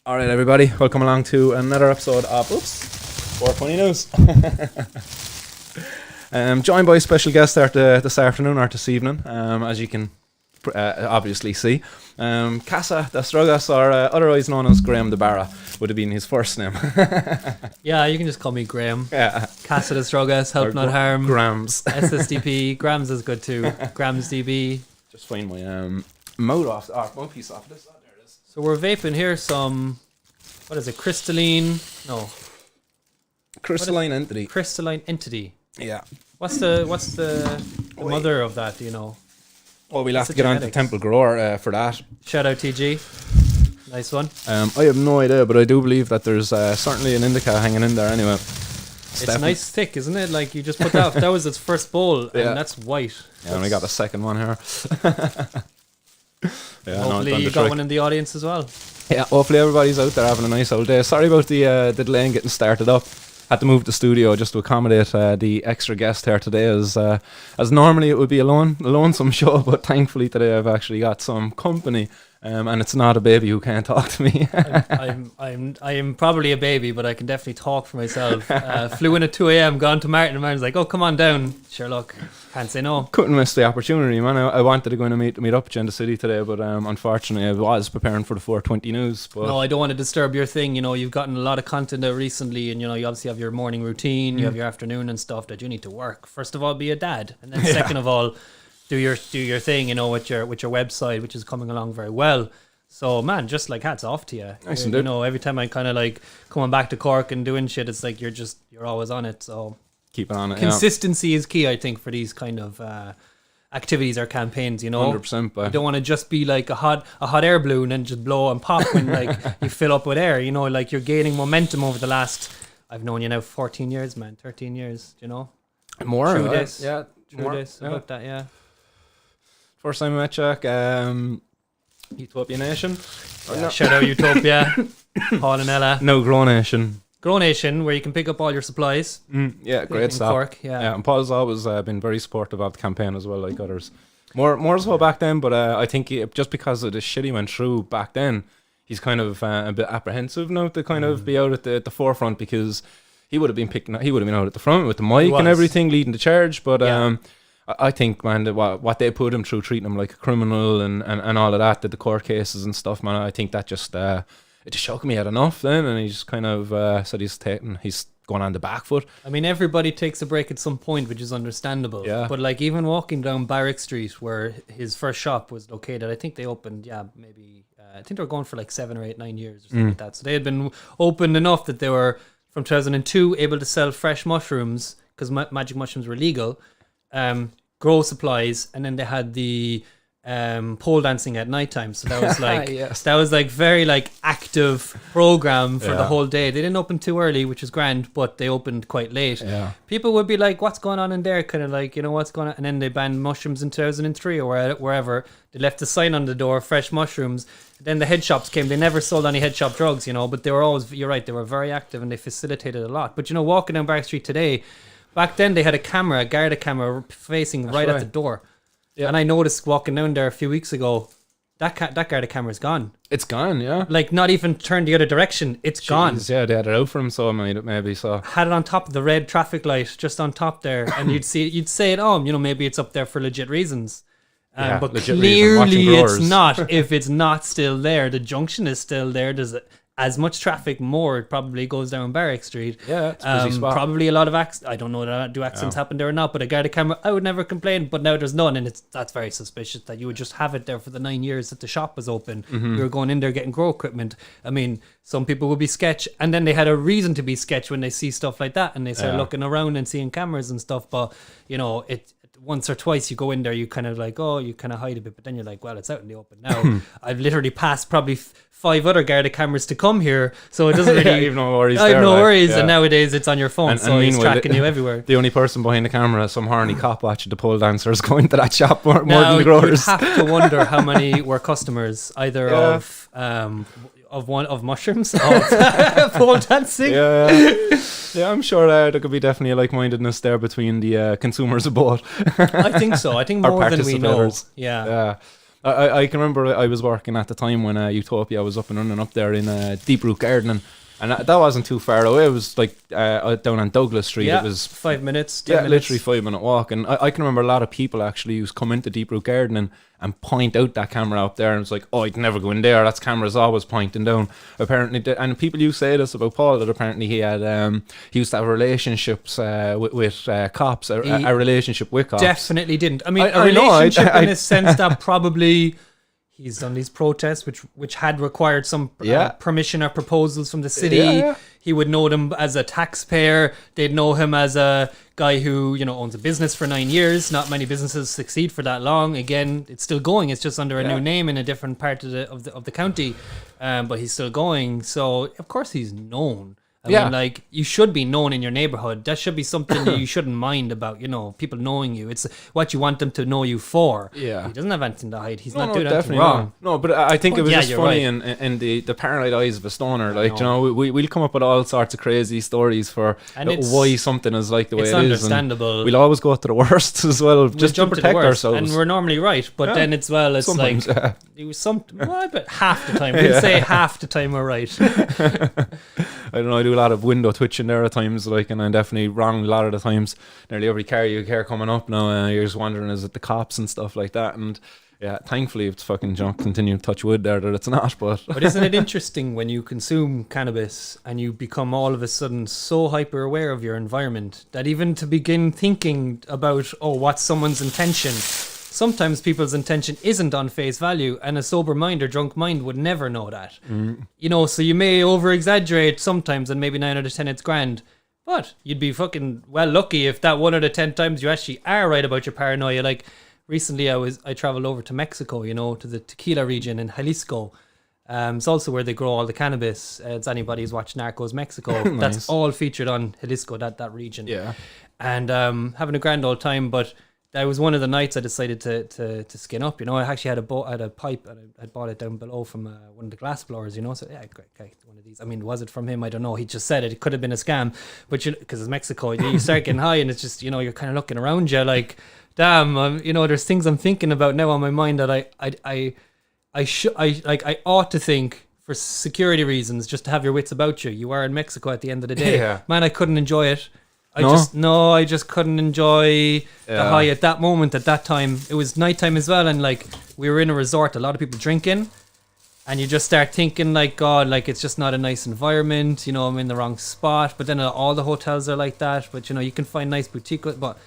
Alright everybody, welcome along to another episode of 420 News. Joined by a special guest this afternoon or this evening, as you can obviously see. Casa das Drogas, or otherwise known as Graham the Barra, would have been his first name. Yeah, you can just call me Graham. Yeah. Casa das Drogas, help not harm. Grams. SSDP, Grams is good too. Grams DB. Just find my one piece off this. So we're vaping here some, what is it, crystalline entity. Yeah. What's the mother of that, do you know? Well, we'll have to get on to Temple Grower for that. Shout out TG. Nice one. I have no idea, but I do believe that there's certainly an indica hanging in there anyway. It's nice thick, isn't it? Like you just put that, that was its first bowl, and that's white. Yeah, and we got the second one here. Yeah, hopefully you got one in the audience as well. Yeah, hopefully everybody's out there having a nice old day. Sorry about the delay in getting started up. Had to move the studio just to accommodate the extra guest here today, as normally it would be a lonesome show, but thankfully today I've actually got some company, and it's not a baby who can't talk to me. I am probably a baby, but I can definitely talk for myself. Flew in at 2 a.m, gone to Martin, and Martin's like, "Oh, come on down." Sure, look, can't say no. Couldn't miss the opportunity, man. I wanted to go in and meet up with you in the city today, but unfortunately I was preparing for the 420 News. But no, I don't want to disturb your thing. You know, you've gotten a lot of content out recently, and you know, you obviously have your morning routine, you have your afternoon and stuff that you need to work. First of all, be a dad, and then second of all, do your thing, you know, with your website, which is coming along very well. So man, just like hats off to you. Nice, you know, every time I kind of like coming back to Cork and doing shit, it's like you're always on it. So keep it on it. Consistency is key, I think, for these kind of activities or campaigns. You know, 100%. You don't want to just be like a hot air balloon and just blow and pop when like you fill up with air. You know, like you're gaining momentum over the last. I've known you now 14 years, man. 13 years. You know, more. True this. Yeah. True this. About that. Yeah. First time I met you, Utopia Nation. Yeah, shout out Utopia. Paul and Ella. No, Grow Nation. Grow Nation, where you can pick up all your supplies. Yeah, great in stuff. Cork, yeah. And Paul's always been very supportive of the campaign as well, like others. More so back then, but I think just because of the shit he went through back then, he's kind of a bit apprehensive now to kind of be out at the forefront, because he would have been out at the front with the mic and everything, leading the charge. But I think, man, that what they put him through, treating him like a criminal and all of that, the court cases and stuff, man, I think that just it just shook me had enough then, and he just kind of said he's going on the back foot. I mean, everybody takes a break at some point, which is understandable. Yeah. But like even walking down Barrack Street, where his first shop was located, I think they opened, maybe I think they were going for like 7 or 8, 9 years or something like that. So they had been open enough that they were from 2002 able to sell fresh mushrooms, because magic mushrooms were legal. Grow supplies, and then they had the pole dancing at nighttime. So that was like that was like very like active program for the whole day. They didn't open too early, which is grand, but they opened quite late. Yeah. People would be like, "What's going on in there?" Kind of like, you know, what's going on? And then they banned mushrooms in 2003 or wherever. They left a sign on the door, fresh mushrooms. Then the head shops came. They never sold any head shop drugs, you know, but they were always, you're right, they were very active and they facilitated a lot. But you know, walking down Barrack Street today, back then they had a Garda camera facing right at the door. Yeah. And I noticed walking down there a few weeks ago, that Garda camera's gone. It's gone, yeah. Like not even turned the other direction. It's gone. Yeah, they had it out for him, so maybe so. Had it on top of the red traffic light, just on top there, and you'd say it, you know, maybe it's up there for legit reasons. But clearly it's not. If it's not still there, the junction is still there. There's as much traffic more, it probably goes down Barrack Street. Yeah, it's a busy spot. Probably a lot of I don't know, do accidents happen there or not, but a Garda camera, I would never complain, but now there's none, and that's very suspicious that you would just have it there for the 9 years that the shop was open. You were going in there getting grow equipment. I mean, some people would be sketch, and then they had a reason to be sketch when they see stuff like that, and they start looking around and seeing cameras and stuff, but, you know, once or twice you go in there, you kind of like, you kind of hide a bit, but then you're like, well, it's out in the open now. I've literally passed probably 5 other Garda cameras to come here, so it doesn't really. You have no worries. I have no worries, and nowadays it's on your phone, so he's tracking you everywhere. The only person behind the camera, some horny cop watching the pole dancers going to that shop more than the growers. You have to wonder how many were customers, either of mushrooms, of pole dancing. Yeah, I'm sure there could be definitely a like-mindedness there between the consumers of both. I think so. I think more than we know. Yeah. I can remember I was working at the time when Utopia was up and running up there in Deep Root Gardening. And that wasn't too far away. It was like down on Douglas Street. Yeah, it was 5 minutes, 10 minutes. Literally 5 minute walk. And I can remember a lot of people actually who's come into Deep Root Gardening and point out that camera up there, and it's like, oh, I'd never go in there. That camera's always pointing down. Apparently, and people used to say this about Paul, that apparently he used to have relationships with cops, a relationship with cops. Definitely didn't. I mean, a relationship in a sense that probably. He's done these protests, which had required some permission or proposals from the city. Yeah. He would know them as a taxpayer. They'd know him as a guy who, owns a business for 9 years. Not many businesses succeed for that long. Again, it's still going. It's just under a new name in a different part of the county, but he's still going. So of course he's known. I mean, like, you should be known in your neighborhood. That should be something that you shouldn't mind about, people knowing you. It's what you want them to know you for. Yeah. He doesn't have anything to hide. He's not doing anything wrong. No, but I think it was just funny in the paranoid eyes of a stoner. Like, we'll come up with all sorts of crazy stories for why something is like the way it is. It's understandable. We'll always go to the worst as well, just to protect ourselves. And we're normally right, but then it's sometimes, like, it was but half the time. We'll say half the time we're right. I don't know, I do a lot of window twitching there at times, like, and I'm definitely wrong a lot of the times. Nearly every car you hear coming up now, you're just wondering, is it the cops and stuff like that? And yeah, thankfully it's fucking continue to touch wood there that it's not. But isn't it interesting when you consume cannabis and you become all of a sudden so hyper aware of your environment that even to begin thinking about, what's someone's intention? Sometimes people's intention isn't on face value, and a sober mind or drunk mind would never know that. So you may over-exaggerate sometimes, and maybe 9 out of 10 it's grand, but you'd be fucking lucky if that 1 out of 10 times you actually are right about your paranoia. Like, recently I traveled over to Mexico, to the tequila region in Jalisco. It's also where they grow all the cannabis. It's anybody who's watched Narcos Mexico. Nice. That's all featured on Jalisco, that region. Yeah. And having a grand old time, but that was one of the nights I decided to skin up. I actually had a pipe, and I bought it down below from one of the glass blowers. So yeah, great, one of these. I mean, was it from him? I don't know. He just said it. It could have been a scam, but because it's Mexico, you start getting high, and it's just you're kind of looking around you like, damn, there's things I'm thinking about now on my mind that I ought to think for security reasons, just to have your wits about you. You are in Mexico at the end of the day. Yeah. Man, I couldn't enjoy it. I just couldn't enjoy the high at that moment, at that time. It was nighttime as well, and like, we were in a resort, a lot of people drinking, and you just start thinking like, God, like, it's just not a nice environment, I'm in the wrong spot. But then all the hotels are like that, but you can find nice boutique, but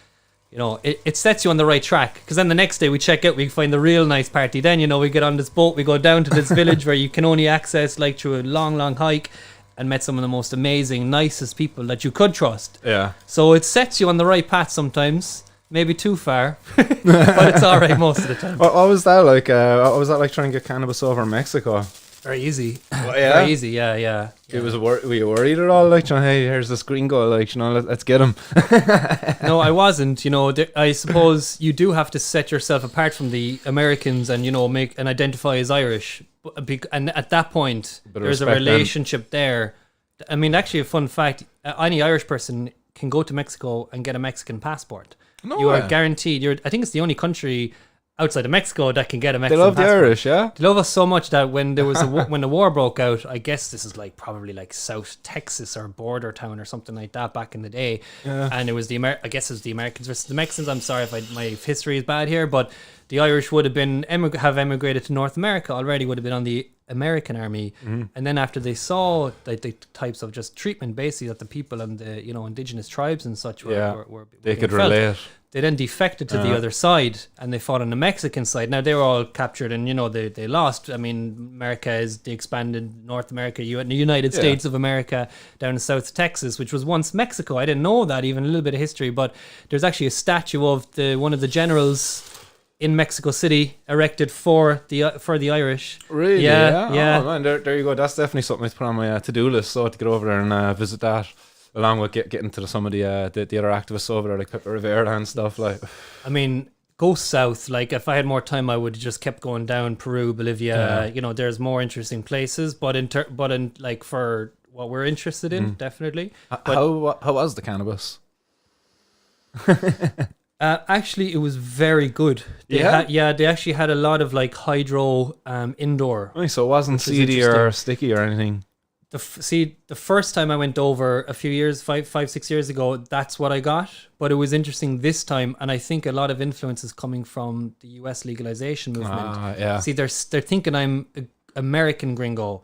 it sets you on the right track, because then the next day we check out, we find the real nice party. Then we get on this boat, we go down to this village where you can only access like through a long hike, and met some of the most amazing, nicest people that you could trust. Yeah. So it sets you on the right path sometimes, maybe too far, but it's all right most of the time. What was that like? What was that like trying to get cannabis over in Mexico? Very easy. Very easy. Yeah. Were you worried at all? Like, hey, here's this gringo. Like, let's get him. No, I wasn't. I suppose you do have to set yourself apart from the Americans and make and identify as Irish. And at that point, there's a relationship there. I mean, actually, a fun fact: any Irish person can go to Mexico and get a Mexican passport. You are guaranteed. I think it's the only country outside of Mexico that can get a Mexican passport. They love the Irish, yeah? They love us so much that when there was when the war broke out, I guess this is probably South Texas or border town or something like that back in the day. Yeah. And it was the Americans versus the Mexicans. I'm sorry if my history is bad here, but the Irish would have been have emigrated to North America already, would have been on the American army. Mm-hmm. And then after they saw the types of just treatment basically that the people and the indigenous tribes and such were they could relate. They then defected to the other side, and they fought on the Mexican side. Now, they were all captured, and, they lost. I mean, America they expanded North America, the United States of America, down to South Texas, which was once Mexico. I didn't know that, even a little bit of history, but there's actually a statue of one of the generals in Mexico City erected for the Irish. Really? Yeah. Oh, man, there you go. That's definitely something to put on my to-do list, so to get over there and visit that. Along with getting to some of the other activists over there, like Pepe Rivera and stuff. Like, I mean, go south. Like, if I had more time, I would have just kept going down Peru, Bolivia. There's more interesting places. But in like for what we're interested in, definitely. How was the cannabis? Actually, it was very good. They they actually had a lot of like hydro indoor. Nice, so it wasn't seedy or sticky or anything. The first time I went over a few years, 6 years ago, that's what I got. But it was interesting this time, and I think a lot of influence is coming from the US legalization movement. See, they're thinking I'm a American gringo.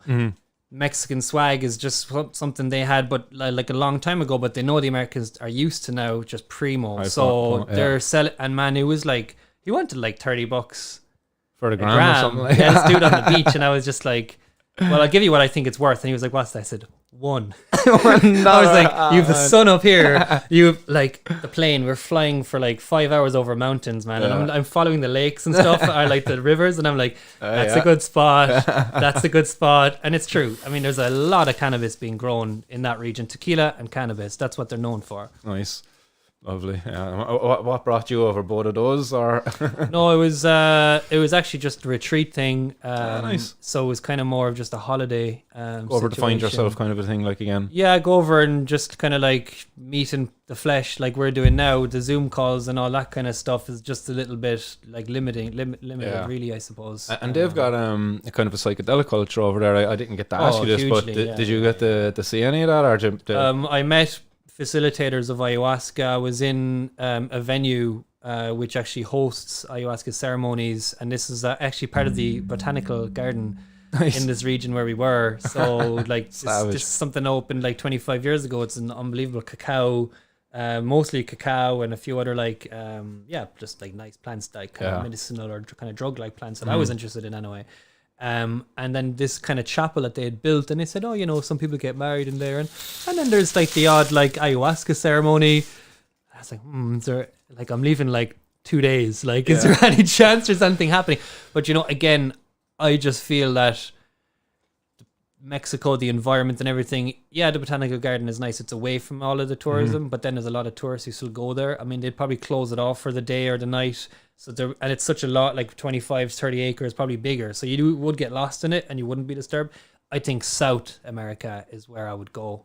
Mexican swag is just something they had, but like a long time ago. But they know the Americans are used to now just primo. They're selling. And man, it was like he wanted like $30 for a gram or something. Yeah, let's do it on the beach, and I was just like, well, I'll give you what I think it's worth. And he was like, what's that? I said, $1. I was like, you have the sun up here. You have like the plane. We're flying for like 5 hours over mountains, man. And I'm following the lakes and stuff, or like the rivers. And I'm like, that's a good spot. That's a good spot. And it's true. I mean, there's a lot of cannabis being grown in that region. Tequila and cannabis. That's what they're known for. Nice. Lovely. What brought you over? Both of those, or no? It was actually just a retreat thing. Nice. So it was kind of more of just a holiday. Go over to find yourself, kind of a thing, like again. Yeah, go over and just kind of like meet in the flesh, like we're doing now. The Zoom calls and all that kind of stuff is just a little bit like limited, really, I suppose. And they've got a kind of a psychedelic culture over there. I didn't get to ask you this, but did you get to see any of that, or I met facilitators of ayahuasca. I was in a venue which actually hosts ayahuasca ceremonies, and this is actually part of the botanical garden in this region where we were. So like this is something opened like 25 years ago. It's an unbelievable cacao, mostly cacao and a few other like just like nice plants, like kind of medicinal or kind of drug like plants that I was interested in anyway. And then this kind of chapel that they had built, and they said, some people get married in there, and then there's like the odd like ayahuasca ceremony. I was like, is there, like, I'm leaving like 2 days, like is there any chance there's anything happening? But again, I just feel that Mexico, the environment and everything, the botanical garden is nice. It's away from all of the tourism, but then there's a lot of tourists who still go there. I mean, they'd probably close it off for the day or the night. So and it's such a lot, like 25, 30 acres, probably bigger. So you would get lost in it and you wouldn't be disturbed. I think South America is where I would go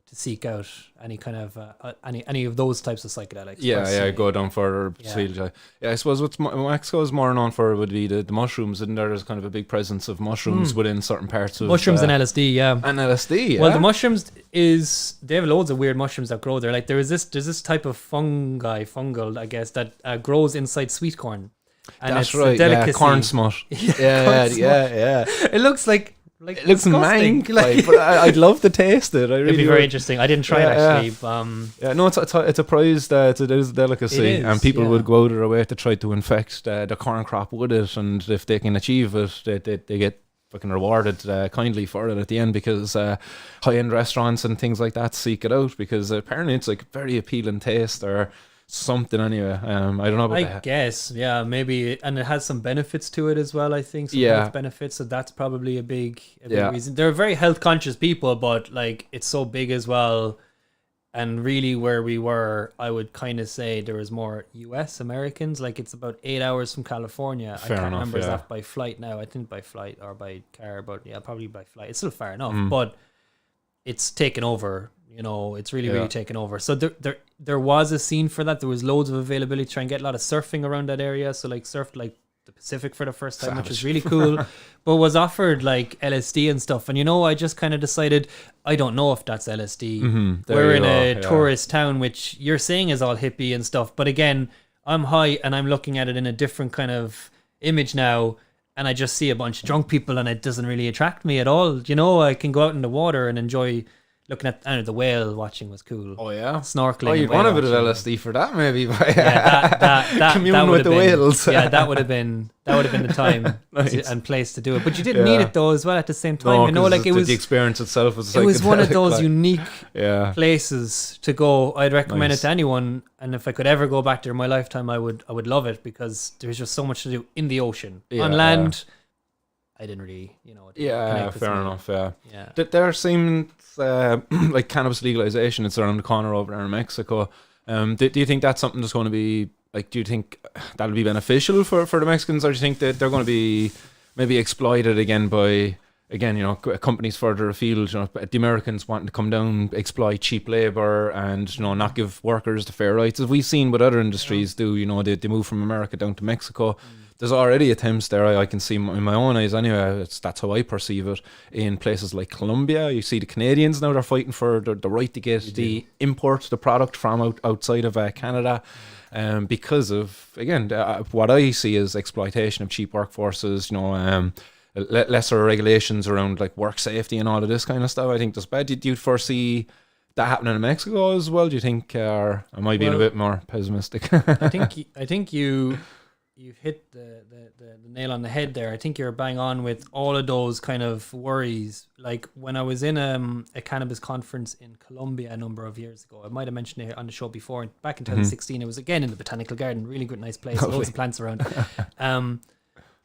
to seek out any kind of any of those types of psychedelics. Go down further. I suppose what Mexico is more known for would be the mushrooms, and there's kind of a big presence of mushrooms within certain parts of mushrooms and LSD. And LSD. Well, the mushrooms they have loads of weird mushrooms that grow there. Like there's this type of fungal, I guess, that grows inside sweet corn. And that's right. Yeah, corn smut. Yeah. It looks like it looks mank, but I'd love to taste it. It'd be very interesting. I didn't try it actually. No, it's a prized, it is a delicacy, and people would go out of their way to try to infect the corn crop with it, and if they can achieve it, they get fucking rewarded kindly for it at the end, because high-end restaurants and things like that seek it out, because apparently it's like very appealing taste or something anyway. I don't know about that. I guess, maybe, and it has some benefits to it as well, I think. Some health benefits, so that's probably a big reason. They're very health conscious people, but like it's so big as well. And really where we were, I would kind of say there was more US Americans. Like it's about 8 hours from California. Fair I can't enough, remember is that by flight now. I think by flight or by car, but probably by flight. It's still far enough, but it's taken over. It's really taken over. So there was a scene for that. There was loads of availability to try and get a lot of surfing around that area. So like surfed like the Pacific for the first time, which is really cool. But was offered like LSD and stuff. And I just kind of decided, I don't know if that's LSD. We're in a tourist town, which you're saying is all hippie and stuff. But again, I'm high and I'm looking at it in a different kind of image now. And I just see a bunch of drunk people and it doesn't really attract me at all. I can go out in the water and enjoy looking at the whale watching was cool. Oh yeah, snorkeling. Oh, you'd want a bit of LSD for that, maybe. That commune with the whales. That would have been the time and place to do it. But you didn't need it though as well at the same time. Like it was the experience itself was. It was one of those unique places to go. I'd recommend it to anyone, and if I could ever go back there in my lifetime, I would love it, because there's just so much to do in the ocean. On land, I didn't really, fair enough. There seemed like cannabis legalization. It's around the corner over there in Mexico. Do you think that's something that's going to be like? Do you think that'll be beneficial for the Mexicans, or do you think that they're going to be maybe exploited again by again, companies further afield, the Americans wanting to come down, exploit cheap labor, and not give workers the fair rights, as we've seen what other industries do. They move from America down to Mexico. There's already attempts there. I can see in my own eyes anyway. That's how I perceive it. In places like Colombia, you see the Canadians now, they're fighting for the right to get import the product from outside of Canada. Because of, again, what I see is exploitation of cheap workforces, lesser regulations around like work safety and all of this kind of stuff. I think that's bad. Do you foresee that happening in Mexico as well? Do you think, or am I being a bit more pessimistic? I think you hit the nail on the head there. I think you're bang on with all of those kind of worries. Like when I was in a cannabis conference in Colombia a number of years ago, I might have mentioned it on the show before. Back in 2016, it was again in the Botanical Garden, really good, nice place, loads of plants around.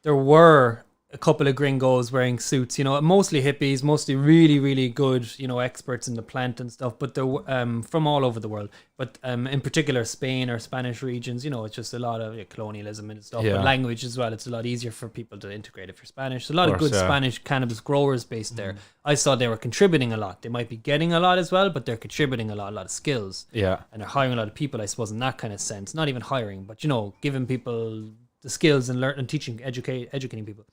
There were a couple of gringos wearing suits, mostly hippies, mostly really, really good, experts in the plant and stuff, but they're from all over the world. But in particular, Spain or Spanish regions, it's just a lot of colonialism and stuff. But language as well, it's a lot easier for people to integrate if you're Spanish. So a lot of good Spanish cannabis growers based there. I saw they were contributing a lot. They might be getting a lot as well, but they're contributing a lot of skills. Yeah. And they're hiring a lot of people, I suppose, in that kind of sense. Not even hiring, but, giving people the skills and learn and teaching, educating people.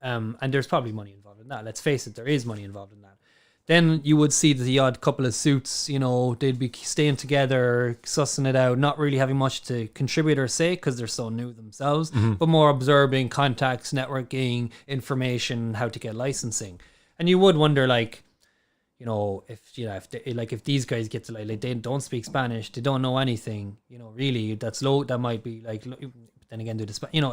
And there's probably money involved in that. Let's face it, there is money involved in that. Then you would see the odd couple of suits, they'd be staying together, sussing it out, not really having much to contribute or say because they're so new themselves, but more observing contacts, networking, information, how to get licensing. And you would wonder, if these guys get to they don't speak Spanish, they don't know anything, really, that's low. That might be then again,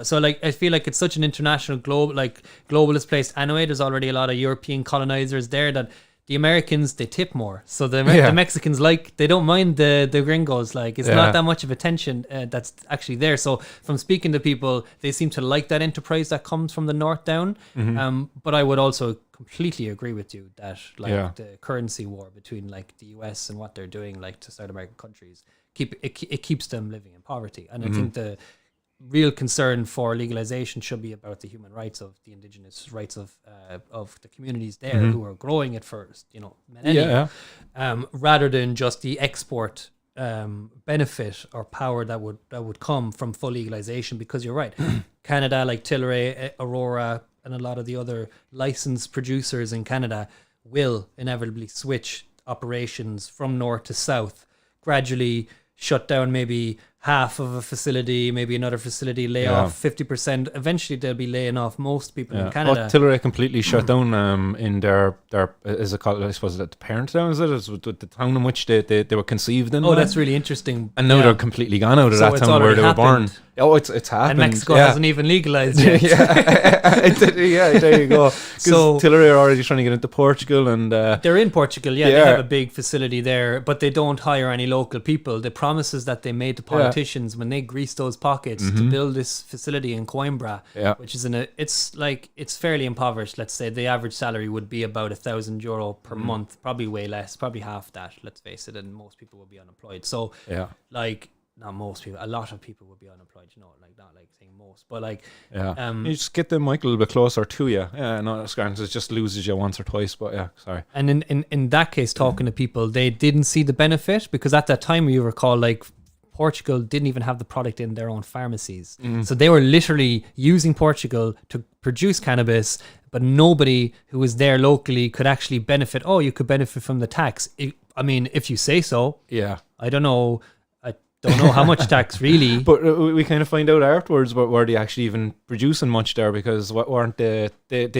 so I feel like it's such an international globalist place anyway. There's already a lot of European colonizers there that the Americans, they tip more. So the Mexicans, they don't mind the gringos. It's not that much of a tension that's actually there. So from speaking to people, they seem to like that enterprise that comes from the north down. But I would also completely agree with you that the currency war between the US and what they're doing to South American countries, it keeps them living in poverty. And I think the real concern for legalization should be about the human rights of the indigenous rights of the communities there who are growing it first, millennia, rather than just the export benefit or power that would come from full legalization. Because you're right, Canada, like Tilray, Aurora, and a lot of the other licensed producers in Canada will inevitably switch operations from north to south, gradually shut down maybe half of a facility, maybe another facility, lay off 50%. Eventually, they'll be laying off most people in Canada. Tilray completely shut down in their is it called? I suppose the parent town, is it? Is it the town in which they were conceived in? Oh, that's really interesting. And now they're completely gone out of that town where they were born. Oh, it's happened. And Mexico hasn't even legalized yet. There you go. So Tilray are already trying to get into Portugal, and they're in Portugal. They have a big facility there, but they don't hire any local people. The promises that they made to politicians when they greased those pockets to build this facility in Coimbra, which is it's fairly impoverished. Let's say the average salary would be about €1,000 per month, probably way less, probably half that. Let's face it, and most people will be unemployed. So not most people, a lot of people would be unemployed, not saying most, but you just get the mic a little bit closer to you. No, it's grand. It just loses you once or twice, but sorry. And in that case, talking to people, they didn't see the benefit, because at that time, you recall, Portugal didn't even have the product in their own pharmacies. So they were literally using Portugal to produce cannabis, but nobody who was there locally could actually benefit. Oh, you could benefit from the tax. If you say so. Yeah. I don't know how much tax really. But we kind of find out afterwards, but were they actually even producing much there? Because weren't they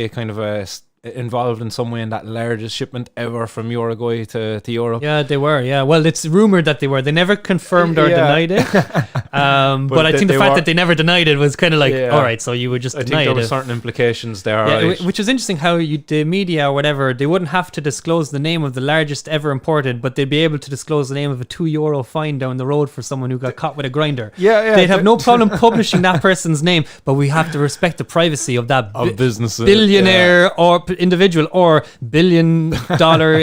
kind of involved in some way in that largest shipment ever from Uruguay to Europe? Yeah, they were. Yeah, well, it's rumored that they were. They never confirmed or denied it. But I think the fact that they never denied it was kind of all right, so you would just deny it. I think there were certain implications there. Which is interesting how the media or whatever, they wouldn't have to disclose the name of the largest ever imported, but they'd be able to disclose the name of a €2 fine down the road for someone who got caught with a grinder. They'd have no problem publishing that person's name, but we have to respect the privacy of that billionaire or individual or $1 billion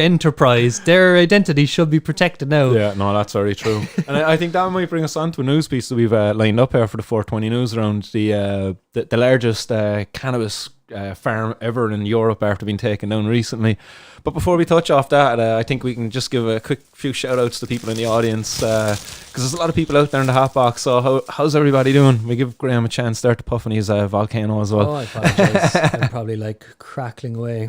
enterprise. Their identity should be protected now. Yeah, no, that's very true. And I think that might bring us on to a news piece that we've lined up here for the 420 news around the largest cannabis farm ever in Europe after being taken down recently. But before we touch off that, I think we can just give a quick few shout outs to people in the audience, because there's a lot of people out there in the hot box. So how's everybody doing? We give Graham a chance there to puff on his volcano as well. Oh, I apologise. I'm probably like crackling away.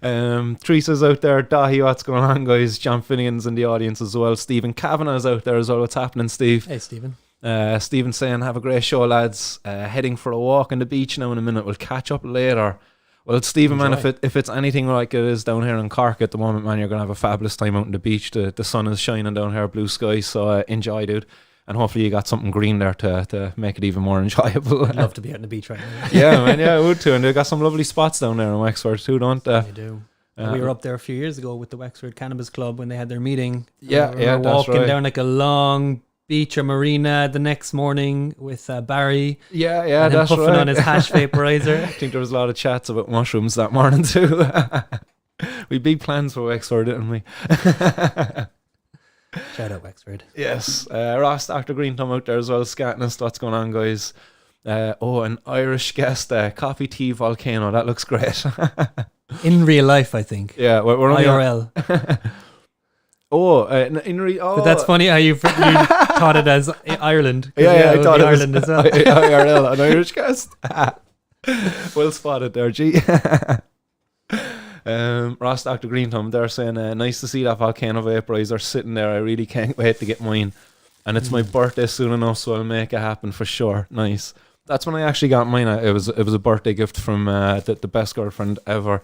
Teresa's out there. Dahi, what's going on, guys? John Finnegan's in the audience as well. Stephen Kavanagh's out there as well. What's happening, Steve? Hey, Stephen. Stephen saying, have a great show, lads. Heading for a walk on the beach now in a minute. We'll catch up later. Well, Stephen, man, if it's anything like it is down here in Cork at the moment, man, you're going to have a fabulous time out on the beach. The sun is shining down here, blue sky, so enjoy, dude. And hopefully you got something green there to make it even more enjoyable. I'd love to be out on the beach right now. Yeah, man, yeah, I would too. And they've got some lovely spots down there in Wexford too, don't they? They do. We were up there a few years ago with the Wexford Cannabis Club when they had their meeting. Yeah, we were walking down like a long beach or marina the next morning with Barry. Yeah, and that's puffing right. on his hash vaporizer. I think there was a lot of chats about mushrooms that morning too. We big plans for Wexford, didn't we? Shout out Wexford. Yes. Ross, Dr. Green Thumb out there as well, scatting us. What's going on, guys? An Irish guest, Coffee Tea Volcano. That looks great. In real life, I think. Yeah, we're only IRL. But that's funny how you thought it as Ireland. Yeah, I thought it Ireland was as well. IRL, an Irish guest. Well spotted there, G. Ross, Dr. Green Thumb, they're saying, nice to see that volcano vaporizer sitting there. I really can't wait to get mine. And it's my birthday soon enough, so I'll make it happen for sure. Nice. That's when I actually got mine. It was a birthday gift from the best girlfriend ever.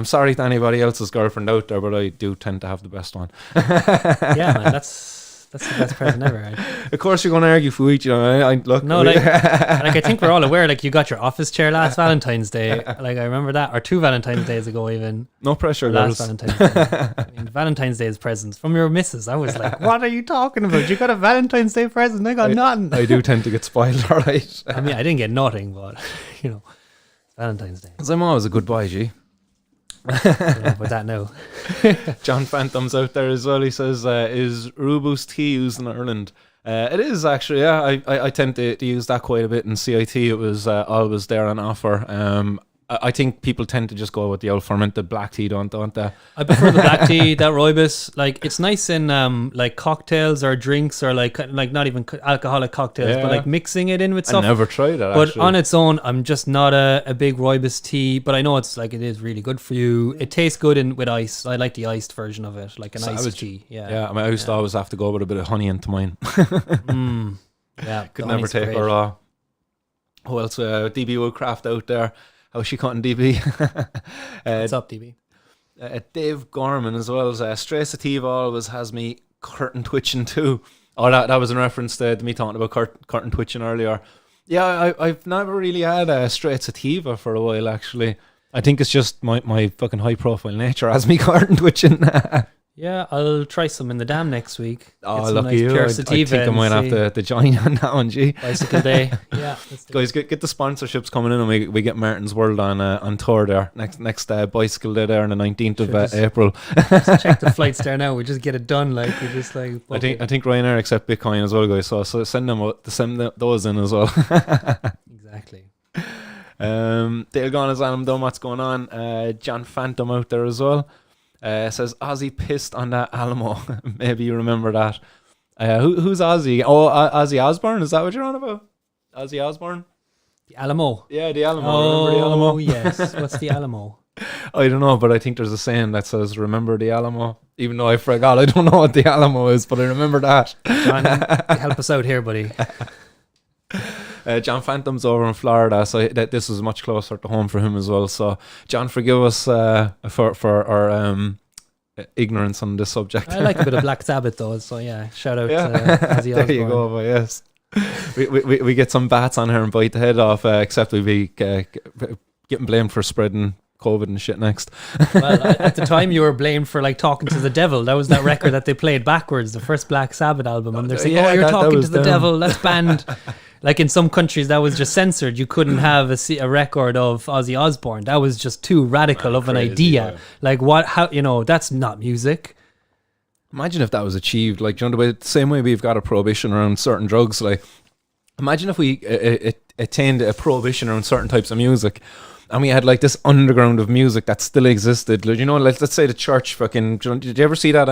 Sorry to anybody else's girlfriend out there, but I do tend to have the best one. Yeah, man, that's the best present ever. Right? Of course, you're going to argue for each. Look. No, I think we're all aware. Like, you got your office chair last Valentine's Day. Like, I remember that, or 2 Valentine's days ago, even. No pressure, last girls. Valentine's Day. I mean, Valentine's Day's presents from your missus. I was like, what are you talking about? You got a Valentine's Day present? I got nothing. I do tend to get spoiled, all right. I mean, I didn't get nothing, but it's Valentine's Day. Because I'm always a good boy, G. With that now. John Phantom's out there as well. He says, is Rubus tea used in Ireland? It is actually, yeah. I tend to use that quite a bit in CIT. It was always there on offer. I think people tend to just go with the old fermented black tea, don't they? I prefer the black tea, that rooibos. Like, it's nice in like cocktails or drinks, or like not even alcoholic cocktails, but like mixing it in with stuff. I never tried that. But actually, on its own, I'm just not a big rooibos tea. But I know it is really good for you. It tastes good with ice. I like the iced version of it, like an iced tea. Yeah. I mean, I used to always have to go with a bit of honey into mine. Yeah, could never take her raw. Who else? DB Woodcraft out there. How's she cutting, DB? What's up, DB? Dave Gorman as well. Stray Sativa always has me curtain twitching too. Oh, that was in reference to me talking about curtain twitching earlier. Yeah, I've never really had Straight Sativa for a while, actually. I think it's just my fucking high profile nature has me curtain twitching. Yeah, I'll try some in the dam next week. Oh, lucky you. I think I might have to join on that one, G. Bicycle Day. Yeah. Guys, get the sponsorships coming in, and we get Martin's World on tour there. Next Bicycle Day there on the 19th of April. Just check the flights there now. We just get it done. Like, we just like... I think Ryanair accept Bitcoin as well, guys. So send those in as well. Exactly. Dale Gonna's on him, though. What's going on? John Phantom out there as well. Says Ozzy pissed on that Alamo. Maybe you remember that. Who's Ozzy? Oh, Ozzy Osbourne. Is that what you're on about? Ozzy Osbourne? The Alamo. Yeah, the Alamo. Oh, remember the Alamo? Yes. What's the Alamo? I don't know, but I think there's a saying that says "Remember the Alamo." Even though I forgot, I don't know what the Alamo is, but I remember that. John, help us out here, buddy. John Phantom's over in Florida, so this is much closer to home for him as well. So, John, forgive us for our ignorance on this subject. I like a bit of Black Sabbath, though. So yeah, shout out to Ozzy Osbourne. There you go, but yes. we get some bats on her and bite the head off, except we'd be getting blamed for spreading COVID and shit next. Well, at the time you were blamed for like talking to the devil. That was that record that they played backwards, the first Black Sabbath album, and they're saying, "Oh, you're talking to the devil. That's banned." Like in some countries, that was just censored. You couldn't have a record of Ozzy Osbourne. That was just too radical of an idea. Yeah. Like what? How? That's not music. Imagine if that was achieved. Like, the same way we've got a prohibition around certain drugs. Like, imagine if we attained a prohibition around certain types of music. and we had like this underground of music that still existed. Like, you know, let's say the church fucking. Did you ever see that?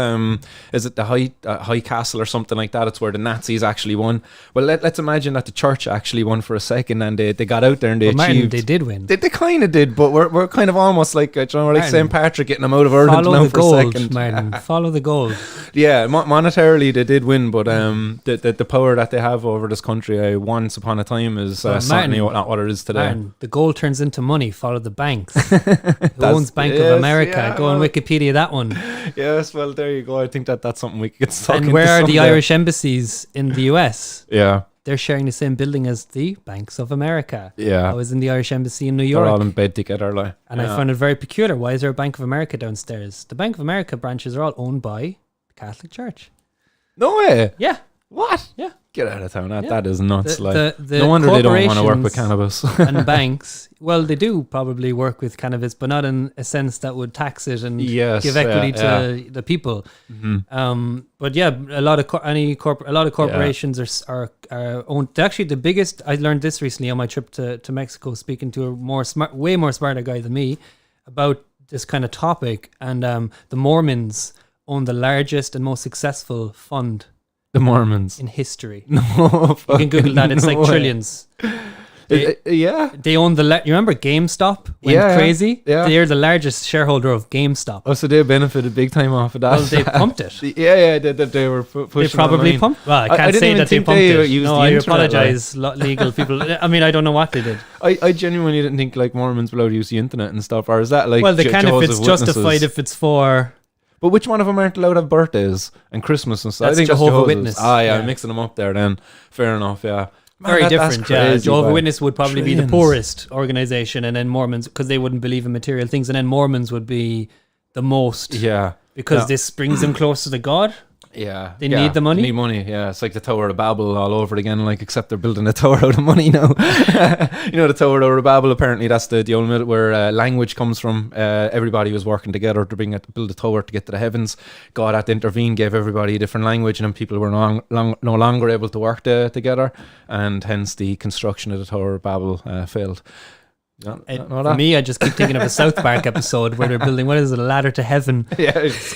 Is it the High Castle or something like that? It's where the Nazis actually won. Well, let's imagine that the church actually won for a second, and they got out there and they achieved. Martin, they did win. They kind of did, but we're kind of almost like like St. Patrick getting them out of Ireland now for a second. Martin. Follow the gold. Yeah, monetarily they did win, but the power that they have over this country once upon a time is certainly not what it is today. Martin, the gold turns into money. Follow the banks. Who owns Bank of America? Yeah, go on Wikipedia that one. Yes, well there you go. I think that's something we could get stuck into. And where are the Irish embassies in the US? Yeah. They're sharing the same building as the Banks of America. Yeah. I was in the Irish Embassy in New York. They're all in bed together, like. And I found it very peculiar. Why is there a Bank of America downstairs? The Bank of America branches are all owned by the Catholic Church. No way. Yeah. What? Yeah. Get out of town. That is nuts. The no wonder they don't want to work with cannabis. And banks, well, they do probably work with cannabis, but not in a sense that would tax it and give equity to the people. Mm-hmm. But yeah, a lot of corporations are owned. Actually, the biggest. I learned this recently on my trip to Mexico, speaking to a way more smarter guy than me about this kind of topic. And the Mormons own the largest and most successful fund. The Mormons in history. No, you can Google that. It's like trillions. They own you remember GameStop went crazy? Yeah. They're the largest shareholder of GameStop. Oh, so they benefited big time off of that. Well, they pumped it. They were pushing. They probably online. pumped. Well, I can't say that they pumped it. No, I apologize, legal people. I mean, I don't know what they did. I genuinely didn't think like Mormons will allowed to use the internet and stuff, or is that like? Well, they can if it's justified. If it's for. But which one of them aren't allowed to have birthdays and Christmas and stuff? That's I think Jehovah's Witness. I'm mixing them up there then. Fair enough, yeah. Man, very different, crazy, yeah. Jehovah's Witness would probably be the poorest organization, and then Mormons, because they wouldn't believe in material things, and then Mormons would be the most. Yeah. Because this brings them closer to God. Yeah. They need the money? They need money, yeah. It's like the Tower of Babel all over it again, like, except they're building a tower out of money now. You know, the Tower of Babel, apparently that's the only bit where language comes from. Everybody was working together to build a tower to get to the heavens. God had to intervene, gave everybody a different language, and then people were no longer able to work together, and hence the construction of the Tower of Babel failed. For me, I just keep thinking of a South Park episode where they're building, what is it, a ladder to heaven? Yeah, it's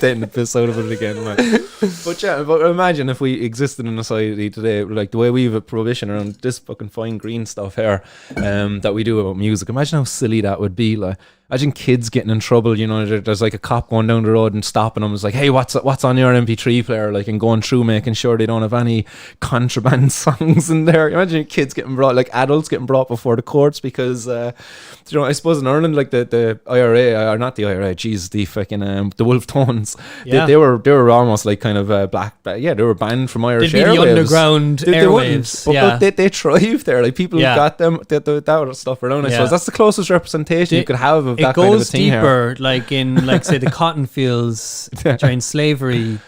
taking the piss out of it again, man. But imagine if we existed in a society today, like the way we have a prohibition around this fucking fine green stuff here, that we do about music. Imagine how silly that would be. Like, imagine kids getting in trouble. You know, there's like a cop going down the road and stopping them. It's like, hey, what's on your MP3 player? Like, and going through, making sure they don't have any contraband songs in there. Imagine kids getting brought, like adults getting brought before the courts because, you know, I suppose in Ireland, like the IRA, or not the IRA, geez, the fucking the Wolf Tones, they were almost like kind of black. They were banned from Irish airwaves. The underground airwaves. But they thrive there. Like people got them that stuff around. I suppose that's the closest representation you could have of that kind of a thing. It goes deeper, like in, like, say, the cotton fields during slavery.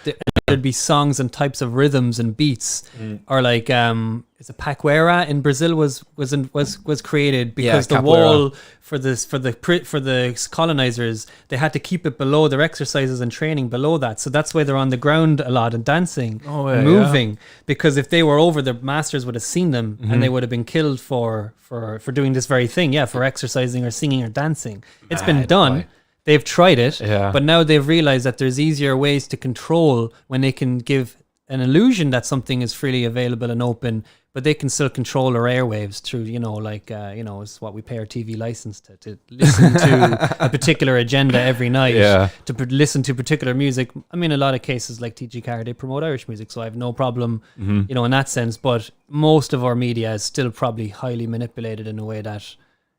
There'd be songs and types of rhythms and beats, or like is it Paquera in Brazil was created because the wall for the colonizers, they had to keep it below their exercises and training below that, so that's why they're on the ground a lot and dancing and moving, because if they were over, their masters would have seen them and they would have been killed for doing this very thing, for exercising or singing or dancing. It's been done. They've tried it, but now they've realized that there's easier ways to control when they can give an illusion that something is freely available and open, but they can still control our airwaves through, it's what we pay our TV license to listen to a particular agenda every night, to listen to particular music. I mean, a lot of cases like TG Carr, they promote Irish music, so I have no problem, in that sense, but most of our media is still probably highly manipulated in a way that,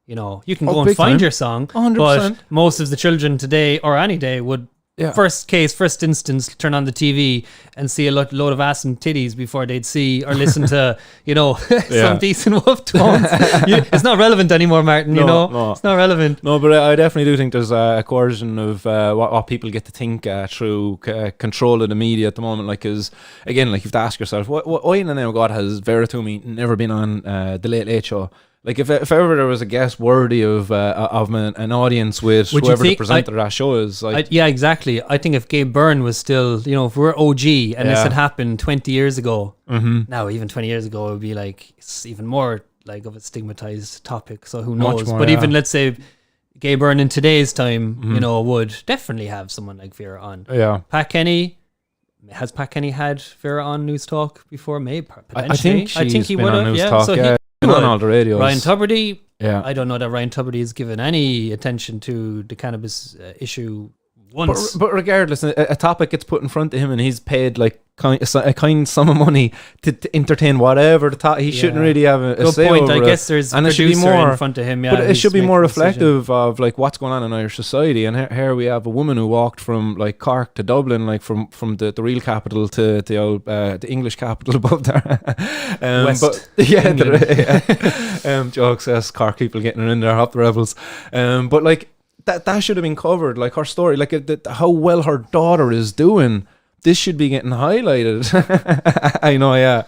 you can go and find your song, 100%. But most of the children today or any day would first instance turn on the TV and see a load of ass and titties before they'd see or listen to some decent Wolf Tones. It's not relevant anymore, Martin. No. It's not relevant. No, but I definitely do think there's a coercion of what people get to think through control of the media at the moment. Like, because again, like you have to ask yourself, why in the name of God has Veritumi never been on the Late Late Show? Like, if ever there was a guest worthy of an audience with whoever the presenter of that show is. Like, exactly. I think if Gabe Byrne was still, if we're OG and this had happened 20 years ago, now even 20 years ago, it would be like, it's even more like of a stigmatized topic. So who Much knows? more, But yeah. even let's say Gay Byrne in today's time, you know, would definitely have someone like Vera on. Yeah. Pat Kenny. Has Pat Kenny had Vera on News Talk before? Maybe I potentially. think he been would on have. News Yeah, Talk. so Yeah, he been on would. all the radios. Ryan Tuberty. Yeah. I don't know that Ryan Tuberty has given any attention to the cannabis issue once. But regardless, a topic gets put in front of him, and he's paid like a kind sum of money to entertain whatever the topic. He shouldn't really have a Good say point. over I it. guess there's And a it should be producer more in front of him. Yeah, but it who's should be making more the decision. reflective of like what's going on in Irish society. And here we have a woman who walked from like Cork to Dublin, like from the real capital to the old the English capital above there. West but yeah, England. jokes as Cork people getting in there, up the rebels. But like that should have been covered. Like her story, like how well her daughter is doing. This should be getting highlighted. I know, yeah.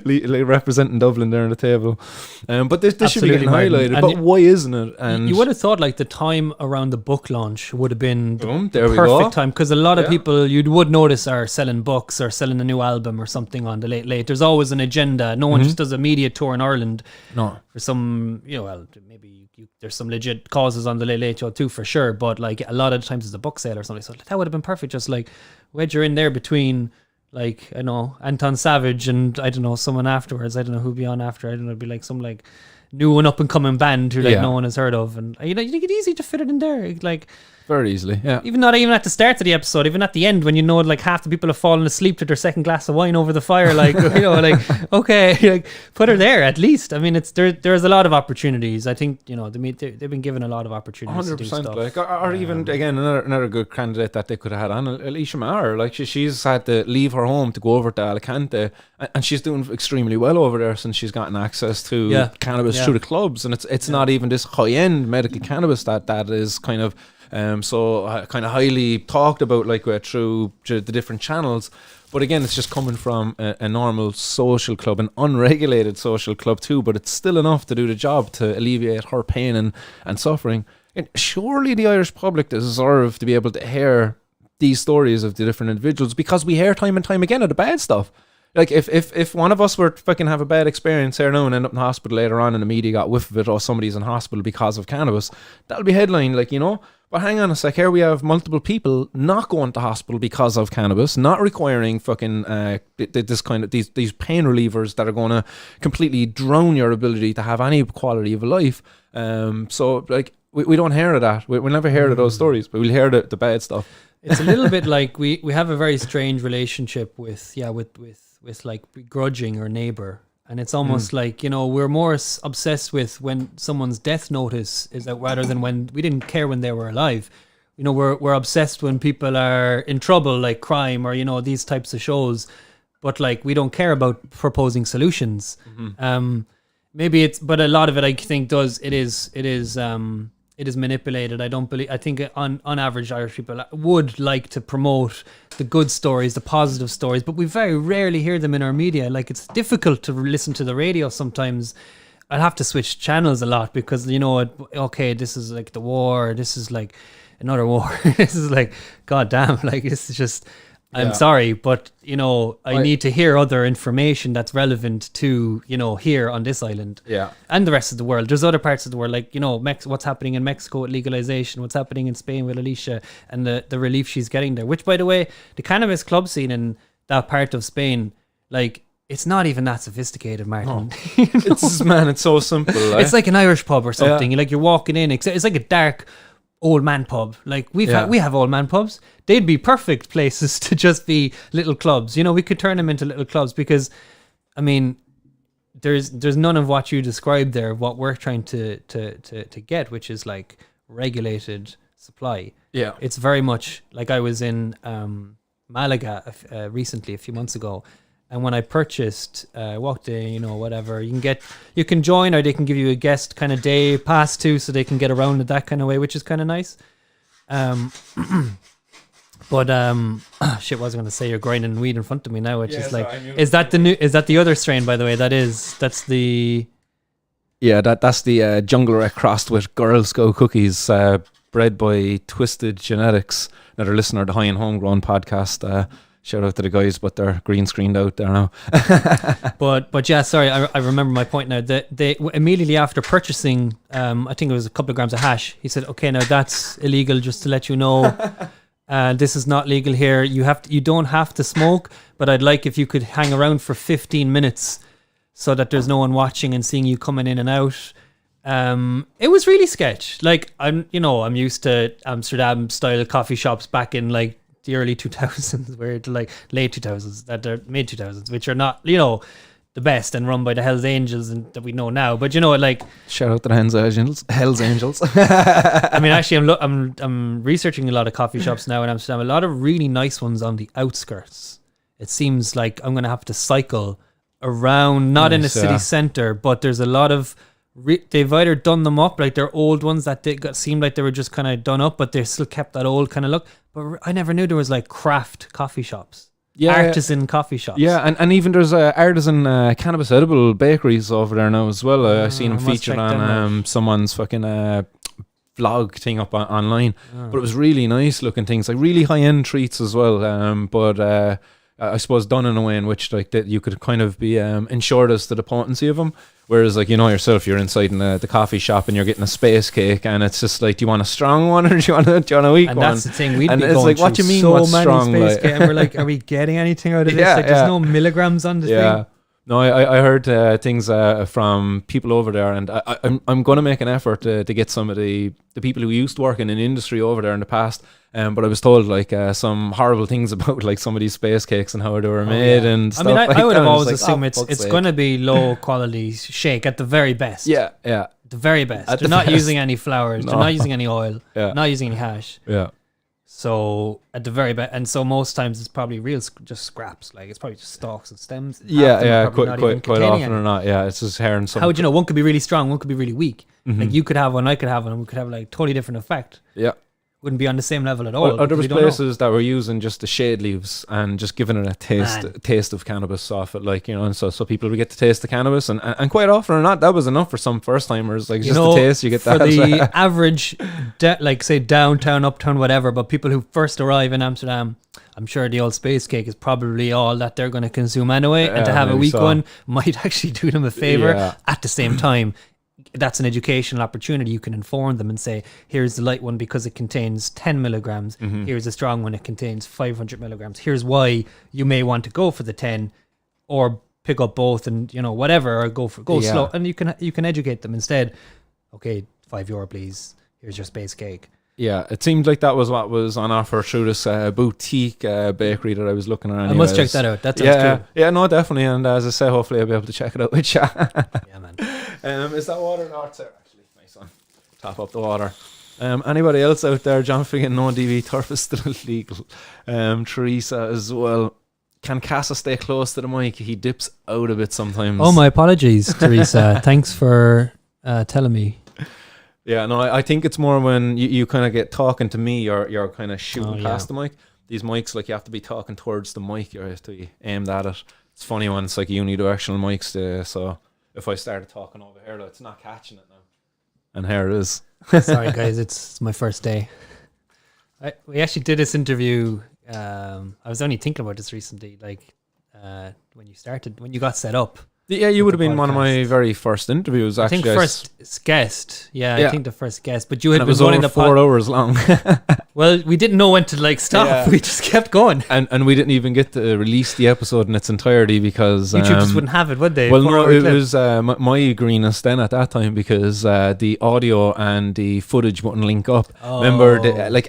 Representing Dublin there on the table. But this should be Absolutely, getting Martin. highlighted. And But why isn't it? And You would have thought like the time around the book launch would have been the Boom, there we perfect go. time, because a lot of Yeah. people you would notice are selling books or selling a new album or something on the late. There's always an agenda. No one just does a media tour in Ireland no. for some, well, maybe there's some legit causes on the late show too, for sure. But like a lot of the times it's a book sale or something. So that would have been perfect. Just like wedge her in there between, like, I know, Anton Savage and I don't know, someone afterwards. I don't know who'd be on after. I don't know, it'd be like some like new and up and coming band who like Yeah. no one has heard of. And you think it's easy to fit it in there. Like, Very easily, yeah. even not even at the start of the episode, even at the end when you know like half the people have fallen asleep to their second glass of wine over the fire, like like okay, like put her there at least. I mean, it's there's a lot of opportunities. I think they've been given a lot of opportunities. 100%. To do stuff. Like, or even again another good candidate that they could have had on, Alicia Maher. Like she's had to leave her home to go over to Alicante, and she's doing extremely well over there since she's gotten access to cannabis through the clubs, and it's not even this high end medical cannabis that is kind of. Kind of highly talked about, like through the different channels, but again, it's just coming from a normal social club, an unregulated social club too. But it's still enough to do the job to alleviate her pain and suffering. And surely the Irish public deserve to be able to hear these stories of the different individuals, because we hear time and time again of the bad stuff. Like if one of us were to fucking have a bad experience here now and end up in hospital later on, and the media got whiff of it, or somebody's in hospital because of cannabis, that'll be headline, like, But hang on a sec, here we have multiple people not going to hospital because of cannabis, not requiring fucking this kind of these pain relievers that are going to completely drown your ability to have any quality of life. So like we don't hear of that. We'll never hear of those stories, but we'll hear the bad stuff. It's a little bit like we have a very strange relationship with like begrudging our neighbor. And it's almost like, we're more obsessed with when someone's death notice is out rather than when we didn't care when they were alive. We're obsessed when people are in trouble, like crime or, these types of shows. But like, we don't care about proposing solutions. Maybe but a lot of it, I think it is manipulated. I think on average Irish people would like to promote the good stories, the positive stories, but we very rarely hear them in our media. Like, it's difficult to listen to the radio sometimes. I'll have to switch channels a lot because, okay, this is like the war, this is like another war. This is like, goddamn, like, this is just, I'm sorry, but, I need to hear other information that's relevant to, here on this island. Yeah. And the rest of the world. There's other parts of the world, like, what's happening in Mexico with legalization, what's happening in Spain with Alicia, and the relief she's getting there. Which, by the way, the cannabis club scene in that part of Spain, like, it's not even that sophisticated, Martin. No. It's so simple. It's like an Irish pub or something. You're walking in, it's like a dark old man pub. Like we have old man pubs. They'd be perfect places to just be little clubs. We could turn them into little clubs because, I mean, there's none of what you described there. What we're trying to get, which is like regulated supply. Yeah, it's very much like I was in Malaga recently, a few months ago. And when I purchased, walked in, whatever, you can join, or they can give you a guest kind of day pass too, so they can get around it that kind of way, which is kind of nice. But shit, what was I going to say? You're grinding weed in front of me now, which is like, is that the other strain, by the way? That's the. Yeah, that's the Jungler crossed with Girl Scout cookies, bred by Twisted Genetics, another listener of the High and Homegrown podcast. Shout out to the guys, but they're green screened out there now. But yeah, sorry, I remember my point now. That they immediately after purchasing, I think it was a couple of grams of hash, he said, "Okay, now that's illegal. Just to let you know, this is not legal here. You don't have to smoke, but I'd like if you could hang around for 15 minutes, so that there's no one watching and seeing you coming in and out." It was really sketch. Like I'm used to Amsterdam style coffee shops back in like the early 2000s, where to like late 2000s, that are mid 2000s, which are not the best and run by the Hells Angels and that we know now. But like shout out to the Hells Angels. I mean, actually, I'm researching a lot of coffee shops now in Amsterdam. A lot of really nice ones on the outskirts. It seems like I'm gonna have to cycle around, not in a city center, but there's a lot of. They've either done them up, like they're old ones that seemed like they were just kind of done up, but they still kept that old kind of look. But I never knew there was like craft coffee shops, artisan coffee shops. Yeah, and even there's artisan cannabis edible bakeries over there now as well. I've seen them featured on someone's fucking vlog thing up online. But it was really nice looking things, like really high end treats as well. But I suppose done in a way in which like that you could kind of be ensured as to the potency of them. Whereas, like, yourself, you're inside in the coffee shop and you're getting a space cake, and it's just like, do you want a strong one or do you want a weak one? And that's the thing. We'd and be it's going like, what do you mean, so what's many strong? space Like, cake, and we're like, are we getting anything out of this? Like, there's no milligrams on this thing. No, I heard things from people over there, and I'm going to make an effort to get some of the people who used to work in an industry over there in the past. But I was told like some horrible things about like some of these space cakes and how they were made and stuff. I mean, I would have always like, assumed it's going to be low quality shake at the very best. Yeah. The very best. At They're the not best. using any flowers. No. They're not using any oil. Yeah. Not using any hash. Yeah. So at the very best, and so most times it's probably real, just scraps. Like it's probably just stalks and stems. Quite often or not. Yeah, it's just hair and something. How would you know? One could be really strong, one could be really weak. Mm-hmm. Like you could have one, I could have one, and we could have like totally different effect. Yeah. Wouldn't be on the same level at all. There was places that were using just the shade leaves and just giving it a taste of cannabis off it, like, and so people would get to taste the cannabis, and quite often or not, that was enough for some first timers. Like, just the taste, you get that. For the average, like say downtown, uptown, whatever, but people who first arrive in Amsterdam, I'm sure the old space cake is probably all that they're going to consume anyway, and to have a weak one might actually do them a favor. At the same time, that's an educational opportunity. You can inform them and say, here's the light one because it contains 10 milligrams. Mm-hmm. Here's a strong one, it contains 500 milligrams. Here's why you may want to go for the 10 or pick up both and, whatever, or go slow. And you can educate them instead. Okay, €5, please. Here's your space cake. Yeah, it seemed like that was what was on offer through this boutique bakery that I was looking at. I must check that out. That sounds cool. Yeah, no, definitely. And as I say, hopefully I'll be able to check it out with you. Yeah, man. Is that water north there? Actually, nice one. Top up the water. Anybody else out there? John Figgin, no DV turf is still illegal. Teresa as well. Can Casa stay close to the mic? He dips out a bit sometimes. Oh, my apologies, Teresa. Thanks for telling me. Yeah, no, I think it's more when you kind of get talking to me, you're kind of shooting past the mic. These mics, like, you have to be talking towards the mic. You have to be aimed at it. It's funny when it's like unidirectional mics. So if I started talking over here, it's not catching it now. And here it is. Sorry, guys, it's my first day. We actually did this interview. I was only thinking about this recently, like when you got set up. Yeah, you would have been one of my very first interviews, actually. I think first guest. Yeah, I think the first guest. But you had been running over the 4 hours long. Well, we didn't know when to stop. Yeah. We just kept going. And we didn't even get to release the episode in its entirety because YouTube just wouldn't have it, would they? Well, no, it was my greenness then at that time because the audio and the footage wouldn't link up. Remember,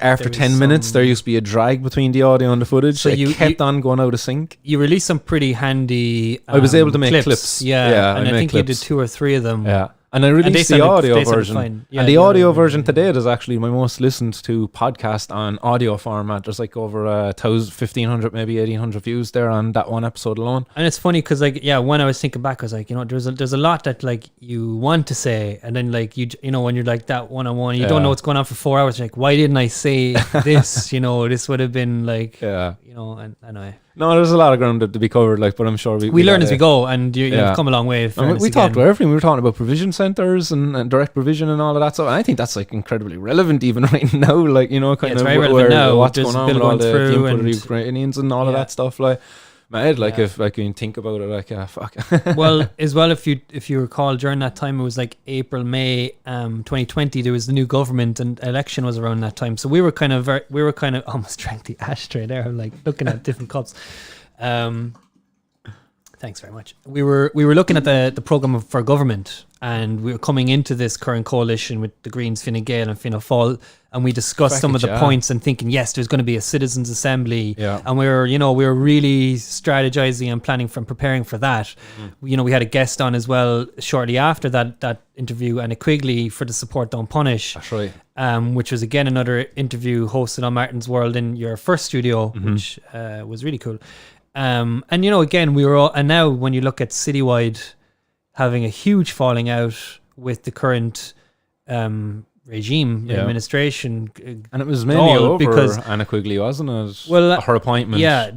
after 10 minutes, there used to be a drag between the audio and the footage. So it kept on going out of sync. You released some pretty handy I was able to make clips. Yeah, and I think you did 2 or 3 of them. Yeah. And I released the audio version. Yeah, and the audio version to date is actually my most listened to podcast on audio format. There's like over 1,500, maybe 1,800 views there on that one episode alone. And it's funny because when I was thinking back, I was like, there's a lot that like you want to say, and then like when you're like that one-on-one, you don't know what's going on for 4 hours. You're like, why didn't I say this? This would have been like, and anyway. No, there's a lot of ground to be covered, like, but I'm sure we learn as we go, and you've come a long way. We talked about everything. We were talking about provision centres and direct provision and all of that stuff. And I think that's like incredibly relevant even right now. Like, you know, kind of very relevant now. What's going on with all the input of the and Ukrainians and all of that stuff. Like, mad. Like, if like you think about it, like, fuck. Well, as well, if you recall, during that time, it was like April, May, 2020. There was the new government, and election was around that time. So we were kind of almost drank the ashtray there. I'm like looking at different cups. Thanks very much. We were looking at the programme for government, and we were coming into this current coalition with the Greens, Fine Gael and Fianna Fáil, and we discussed some of the points and thinking, yes, there's going to be a citizens' assembly, and we were really strategizing and preparing for that. You know, we had a guest on as well shortly after that interview, Anna Quigley, for the Support Don't Punish. That's right. Which was again another interview hosted on Martin's World in your first studio, which was really cool. And you know, again, we were all, and now when you look at Citywide having a huge falling out with the current regime administration, and it was mainly over because Anna Quigley, wasn't it? Well, her appointment. Yeah,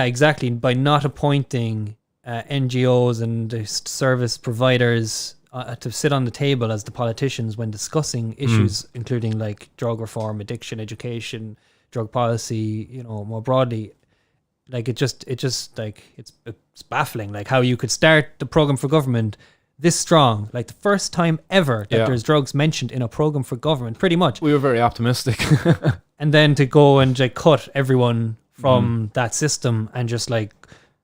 exactly. By not appointing NGOs and service providers to sit on the table as the politicians when discussing issues including like drug reform, addiction, education, drug policy, you know, more broadly. Like it just like it's baffling, like how you could start the program for government this strong, like the first time ever that there's drugs mentioned in a program for government, pretty much. We were very optimistic. And then to go and like cut everyone from that system and just like,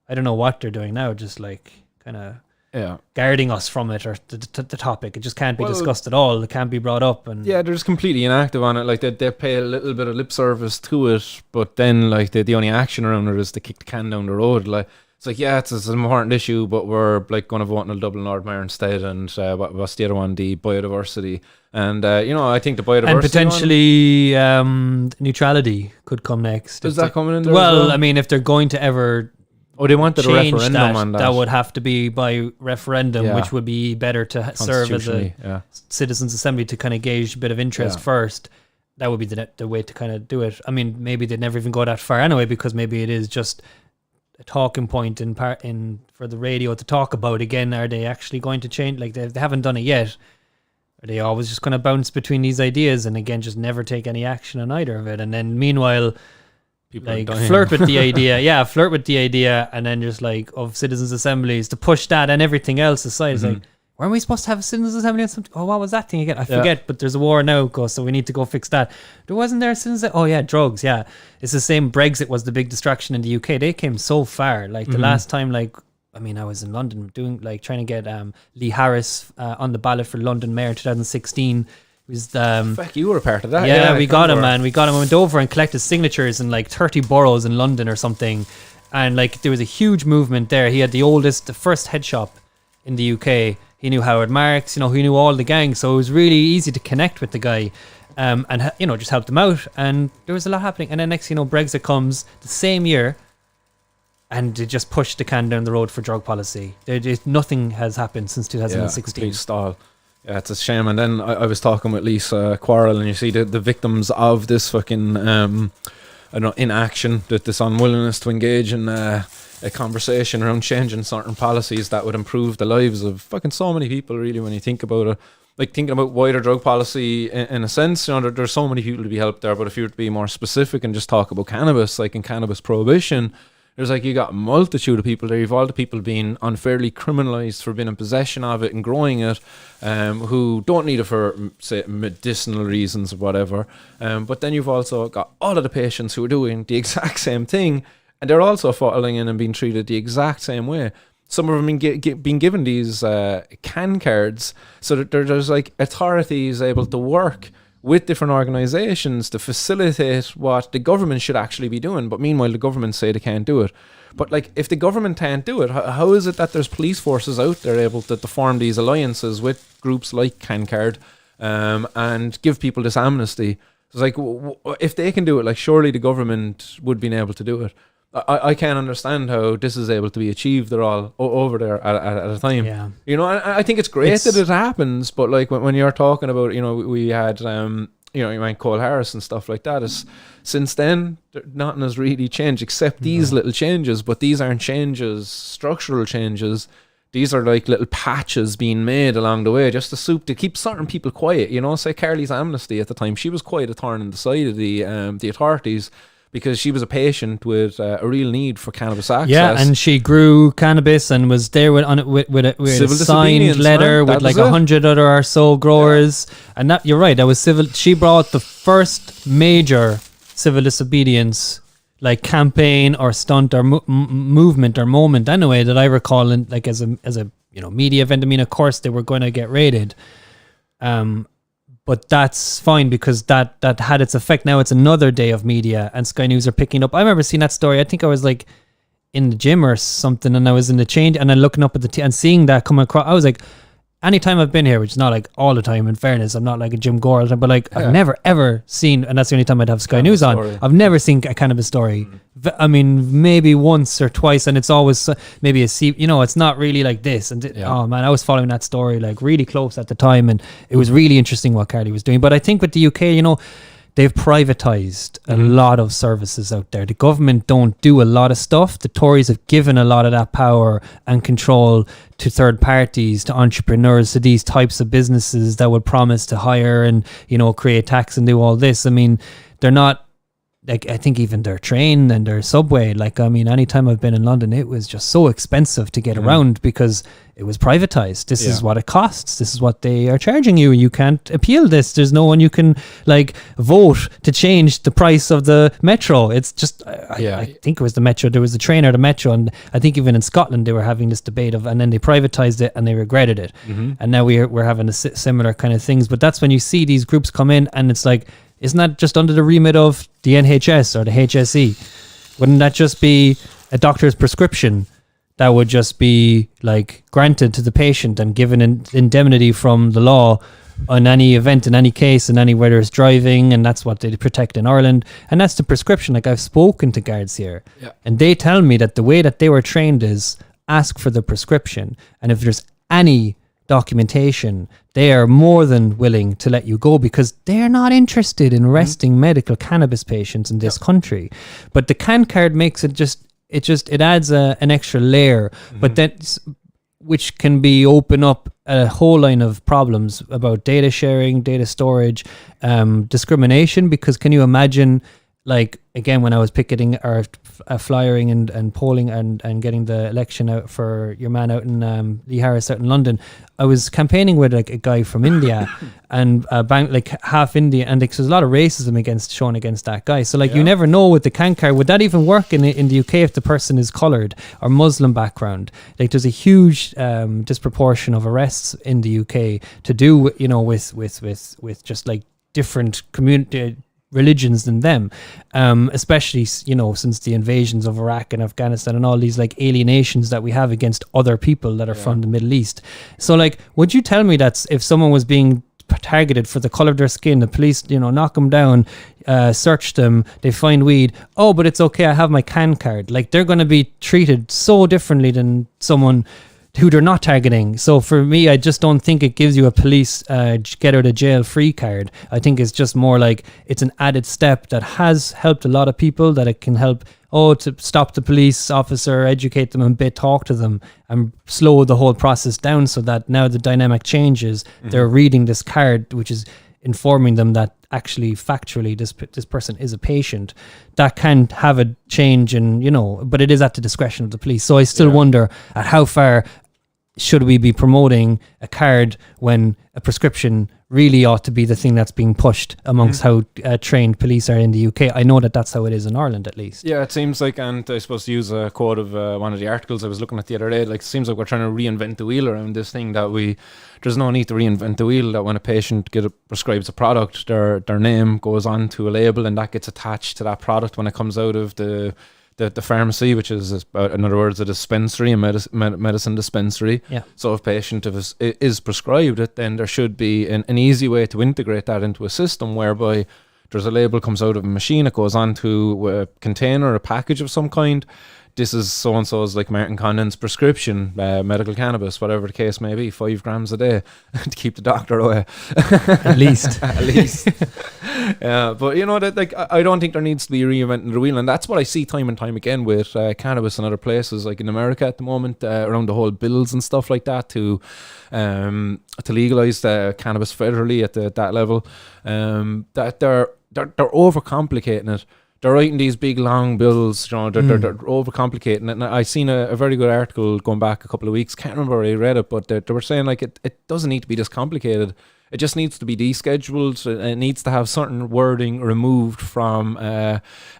I don't know what they're doing now, just like kind of guarding us from it, or the topic. It just can't be discussed at all. It can't be brought up. And they're just completely inactive on it. Like they pay a little bit of lip service to it, but then like the only action around it is to kick the can down the road. Like it's like, it's an important issue, but we're like going to vote in Dublin Ardmore instead. And what's the other one? The biodiversity. And you know, I think the biodiversity and potentially neutrality could come next. Is that coming in there? Well, I mean, if they're going to ever they wanted a referendum on that. That would have to be by referendum, which would be better to serve as a citizens' assembly to kind of gauge a bit of interest first. That would be the way to kind of do it. I mean, maybe they'd never even go that far anyway, because maybe it is just a talking point for the radio to talk about. Again, are they actually going to change? Like they haven't done it yet. Are they always just going to bounce between these ideas and again just never take any action on either of it? And then meanwhile, people like flirt with the idea, and then just like of citizens' assemblies to push that and everything else aside. It's like, weren't we supposed to have a citizens' assembly on something? Oh, what was that thing again? I forget, but there's a war now, so we need to go fix that. There wasn't there a citizens'? Oh yeah, drugs. Yeah, it's the same. Brexit was the big distraction in the UK. They came so far. Like the last time, like I mean, I was in London trying to get Lee Harris on the ballot for London Mayor in 2016. Fuck, you were a part of that. Yeah, we got him, man. We got him. I went over and collected signatures in like 30 boroughs in London or something. And like there was a huge movement there. He had the first head shop in the UK. He knew Howard Marks, you know, he knew all the gangs. So it was really easy to connect with the guy and, you know, just help them out. And there was a lot happening. And then next, you know, Brexit comes the same year and they just pushed the can down the road for drug policy. Nothing has happened since 2016. Complete stall. Yeah, it's a shame. And then I was talking with Lisa Quarrell, and you see the victims of this fucking inaction, this unwillingness to engage in a conversation around changing certain policies that would improve the lives of fucking so many people, really, when you think about it. Like thinking about wider drug policy in a sense, you know, there's so many people to be helped there, but if you were to be more specific and just talk about cannabis, like in cannabis prohibition, there's like, you got a multitude of people there. You've all the people being unfairly criminalised for being in possession of it and growing it, who don't need it for, say, medicinal reasons or whatever. But then you've also got all of the patients who are doing the exact same thing, and they're also falling in and being treated the exact same way. Some of them being given these can cards so that there's like authorities able to work with different organisations to facilitate what the government should actually be doing. But meanwhile, the government say they can't do it. But like, if the government can't do it, how is it that there's police forces out there able to form these alliances with groups like CanCard and give people this amnesty? It's like, if they can do it, like surely the government would be able to do it. I can't understand how this is able to be achieved. They're all over there at a time. Yeah. You know, I think it's great that it happens, but like when you're talking about, you know, we had you went Cole Harris and stuff like that. Since then, nothing has really changed except these little changes. But these aren't changes, structural changes. These are like little patches being made along the way, just to keep certain people quiet. Say Carly's amnesty at the time, she was quite a thorn in the side of the authorities, because she was a patient with a real need for cannabis access. Yeah, and she grew cannabis and was there with a signed letter with like 100 other or so growers. Yeah. And that, you're right, that was civil. She brought the first major civil disobedience like campaign or stunt or movement or moment anyway that I recall, in like as a media event. I mean, of course they were going to get raided. But that's fine because that had its effect. Now it's another day of media and Sky News are picking up. I remember seeing that story. I think I was like in the gym or something, and I was in the change and then looking up at the and seeing that come across. I was like, anytime I've been here, which is not like all the time, in fairness, I'm not like a gym goer all the time, but like I've never ever seen, and that's the only time I'd have Sky News on. I've never seen a cannabis story. I mean, maybe once or twice, and it's always maybe it's not really like this. And oh man, I was following that story like really close at the time, and it was really interesting what Carly was doing. But I think with the UK, they've privatized a lot of services out there. The government don't do a lot of stuff. The Tories have given a lot of that power and control to third parties, to entrepreneurs, to these types of businesses that would promise to hire and, create tax and do all this. I mean, they're not, like, I think even their train and their subway, like, I mean, anytime I've been in London, it was just so expensive to get around because it was privatized. This is what it costs. This is what they are charging you. You can't appeal this. There's no one you can like vote to change the price of the metro. It's just, I think it was the metro. There was a train or the metro. And I think even in Scotland, they were having this debate and then they privatized it and they regretted it. And now we're having a similar kind of things. But that's when you see these groups come in and it's like, isn't that just under the remit of the NHS or the HSE? Wouldn't that just be a doctor's prescription that would just be like granted to the patient and given an indemnity from the law on any event, in any case, in any, whether it's driving, and that's what they protect in Ireland. And that's the prescription. Like, I've spoken to guards here and they tell me that the way that they were trained is ask for the prescription. And if there's any documentation, they are more than willing to let you go because they're not interested in arresting medical cannabis patients in this country. But the CAN card makes it it adds an extra layer, but that's which can be open up a whole line of problems about data sharing, data storage, discrimination. Because can you imagine, like, again, when I was picketing or flyering and polling and getting the election out for your man out in Lee Harris out in London, I was campaigning with like a guy from India and like half India, and there's a lot of racism shown against that guy. So like you never know with the CAN card, would that even work in the UK if the person is coloured or Muslim background? Like there's a huge disproportion of arrests in the UK to do with just like different community religions than them, especially since the invasions of Iraq and Afghanistan and all these like alienations that we have against other people that are from the Middle East. So like, would you tell me that if someone was being targeted for the color of their skin, the police knock them down, search them, they find weed, oh, but it's okay, I have my CAN card, like they're going to be treated so differently than someone who they're not targeting. So for me, I just don't think it gives you a police get out of jail free card. I think it's just more like it's an added step that has helped a lot of people, that it can help to stop the police officer, educate them a bit, talk to them and slow the whole process down so that now the dynamic changes. They're reading this card, which is informing them that actually factually this person is a patient. That can have a change but it is at the discretion of the police. So I still wonder at how far should we be promoting a card when a prescription really ought to be the thing that's being pushed amongst how trained police are in the UK. I know that that's how it is in Ireland, at least. Yeah, it seems like, and I suppose to use a quote of one of the articles I was looking at the other day, like it seems like we're trying to reinvent the wheel around this thing, that there's no need to reinvent the wheel, that when a patient prescribes a product, their name goes on to a label and that gets attached to that product when it comes out of the pharmacy, which is, in other words, a dispensary, a medicine dispensary. Yeah. So if patient is prescribed it, then there should be an easy way to integrate that into a system whereby there's a label comes out of a machine, it goes onto a container, a package of some kind. this is so and so's like Martin Condon's prescription, medical cannabis, whatever the case may be, 5 grams a day to keep the doctor away. At least. At least. Yeah, but you know that, like, I don't think there needs to be reinventing the wheel, and that's what I see time and time again with cannabis and other places, like in America at the moment, around the whole bills and stuff like that to legalize cannabis federally at that level. That they're overcomplicating it. They're writing these big long bills, you know, they're overcomplicating it. And I seen a very good article going back a couple of weeks, can't remember where I read it, but they were saying like it doesn't need to be this complicated. It just needs to be descheduled. It needs to have certain wording removed from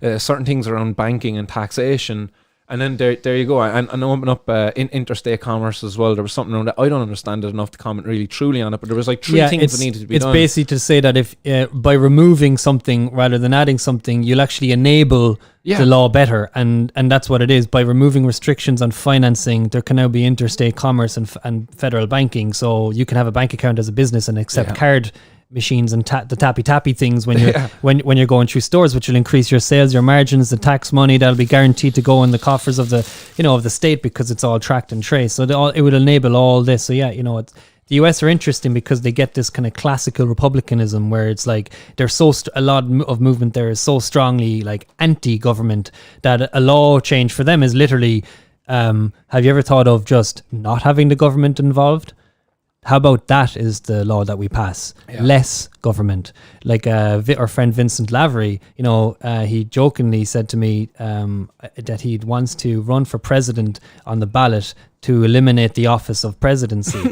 certain things around banking and taxation. And then there you go. And open up in interstate commerce as well. There was something around that. I don't understand it enough to comment really truly on it, but there was like 3 things that needed to be done. It's basically to say that if by removing something rather than adding something, you'll actually enable the law better. And that's what it is. By removing restrictions on financing, there can now be interstate commerce and federal banking. So you can have a bank account as a business and accept card machines and the tappy things when you're when you're going through stores, which will increase your sales, your margins, the tax money that'll be guaranteed to go in the coffers of the of the state because it's all tracked and traced. So it would enable all this. So the US are interesting because they get this kind of classical republicanism where it's like there's a lot of movement there is so strongly like anti-government that a law change for them is literally have you ever thought of just not having the government involved? How about that is the law that we pass? Less government. Like our friend Vincent Lavery, he jokingly said to me that he wants to run for president on the ballot to eliminate the office of presidency.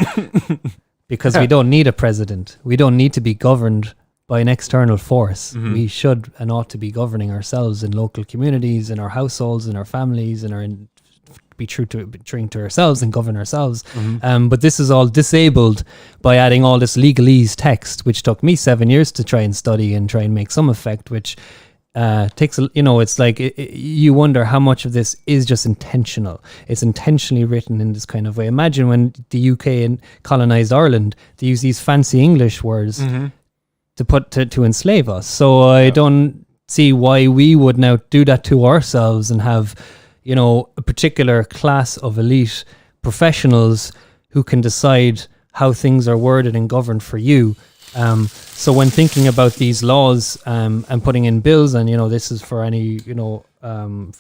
Because we don't need a president. We don't need to be governed by an external force. Mm-hmm. We should and ought to be governing ourselves in local communities, in our households, in our families, be true to ourselves and govern ourselves. Mm-hmm. But this is all disabled by adding all this legalese text, which took me 7 years to try and study and try and make some effect, which takes, it's like you wonder how much of this is just intentional. It's intentionally written in this kind of way. Imagine when the UK colonized Ireland, they use these fancy English words to enslave us. So I don't see why we would now do that to ourselves and have a particular class of elite professionals who can decide how things are worded and governed for you. So when thinking about these laws and putting in bills, and this is for any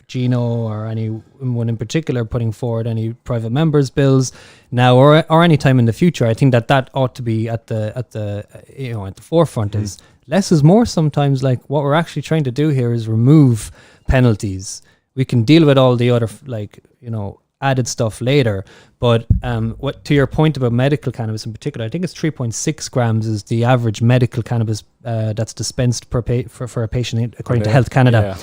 Gino or anyone in particular putting forward any private members' bills now or any time in the future, I think that ought to be at the forefront. Mm-hmm. Is less is more sometimes. Like what we're actually trying to do here is remove penalties. We can deal with all the other added stuff later, but what to your point about medical cannabis in particular, I think it's 3.6 grams is the average medical cannabis that's dispensed for a patient according to Health Canada.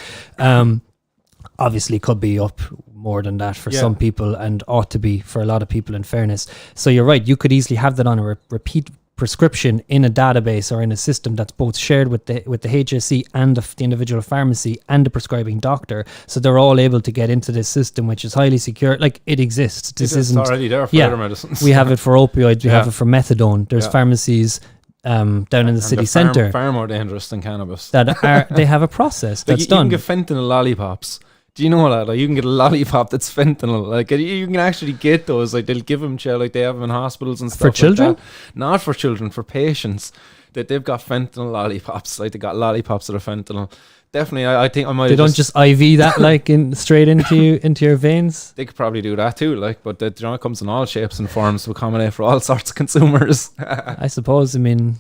Obviously could be up more than that for some people and ought to be for a lot of people, in fairness. So you're right, you could easily have that on a repeat prescription in a database or in a system that's both shared with the HSE and the individual pharmacy and the prescribing doctor, so they're all able to get into this system, which is highly secure. Like it exists. This isn't already there for other medicines. We have it for opioids. We have it for methadone. There's pharmacies down in the city centre far more dangerous than cannabis. They have a process that's done. You can get fentanyl lollipops. Do you know that? Like you can get a lollipop that's fentanyl. Like you can actually get those. Like they'll give them, like they have them in hospitals and stuff. For children? Like that. Not for children, for patients. That they've got fentanyl lollipops. Like they got lollipops that are fentanyl. Definitely, I think I might. They don't just IV that like straight into your veins. They could probably do that too. Like, but it comes in all shapes and forms to accommodate for all sorts of consumers. I suppose. I mean,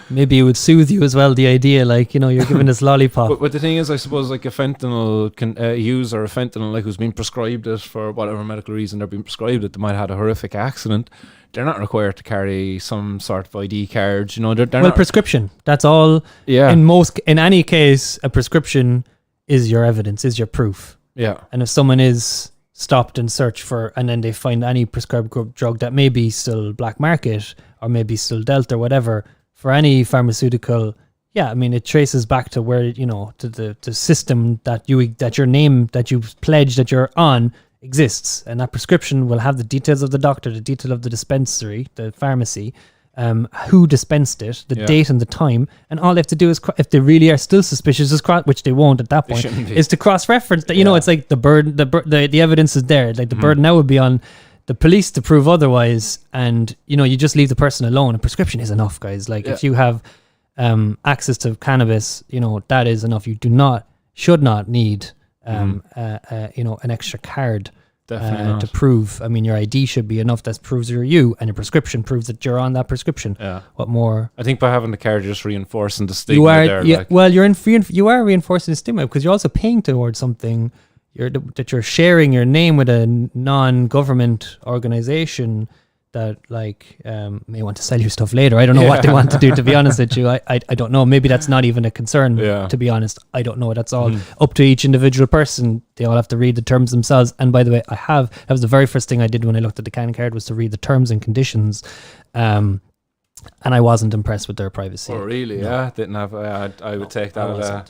maybe it would soothe you as well. The idea, like you're given this lollipop. But the thing is, I suppose, like a fentanyl user, a fentanyl like who's been prescribed it for whatever medical reason they're being prescribed it, they might have had a horrific accident. They're not required to carry some sort of ID card, they're prescription. That's all. Yeah. In any case, a prescription is your evidence, is your proof. Yeah. And if someone is stopped and searched for, and then they find any prescribed drug that may be still black market or maybe still dealt or whatever, for any pharmaceutical, it traces back to where, to the system that your name that you pledge that you're on exists, and that prescription will have the details of the doctor, the detail of the dispensary, the pharmacy, who dispensed it, the date and the time, and all they have to do is, if they really are still suspicious, is which they won't at that point, is to cross-reference that. You know, it's like the burden, the evidence is there. Like the burden now would be on the police to prove otherwise, and you know, you just leave the person alone. A prescription is enough, guys. Like if you have access to cannabis, you know, that is enough. You should not need you know, an extra card. To prove. I mean, your ID should be enough that proves you're you, and your prescription proves that you're on that prescription. Yeah. What more? I think by having the card, you're just reinforcing the stigma there. Yeah. Like. Well, you are reinforcing the stigma because you're also paying towards something. That you're sharing your name with a non-government organization that like may want to sell you stuff later. I don't know what they want to do, to be honest with you. I don't know. Maybe that's not even a concern, to be honest. I don't know. That's all up to each individual person. They all have to read the terms themselves. And by the way, that was the very first thing I did when I looked at the can card, was to read the terms and conditions. And I wasn't impressed with their privacy. Oh, really? No. Yeah. Didn't have, I would take that.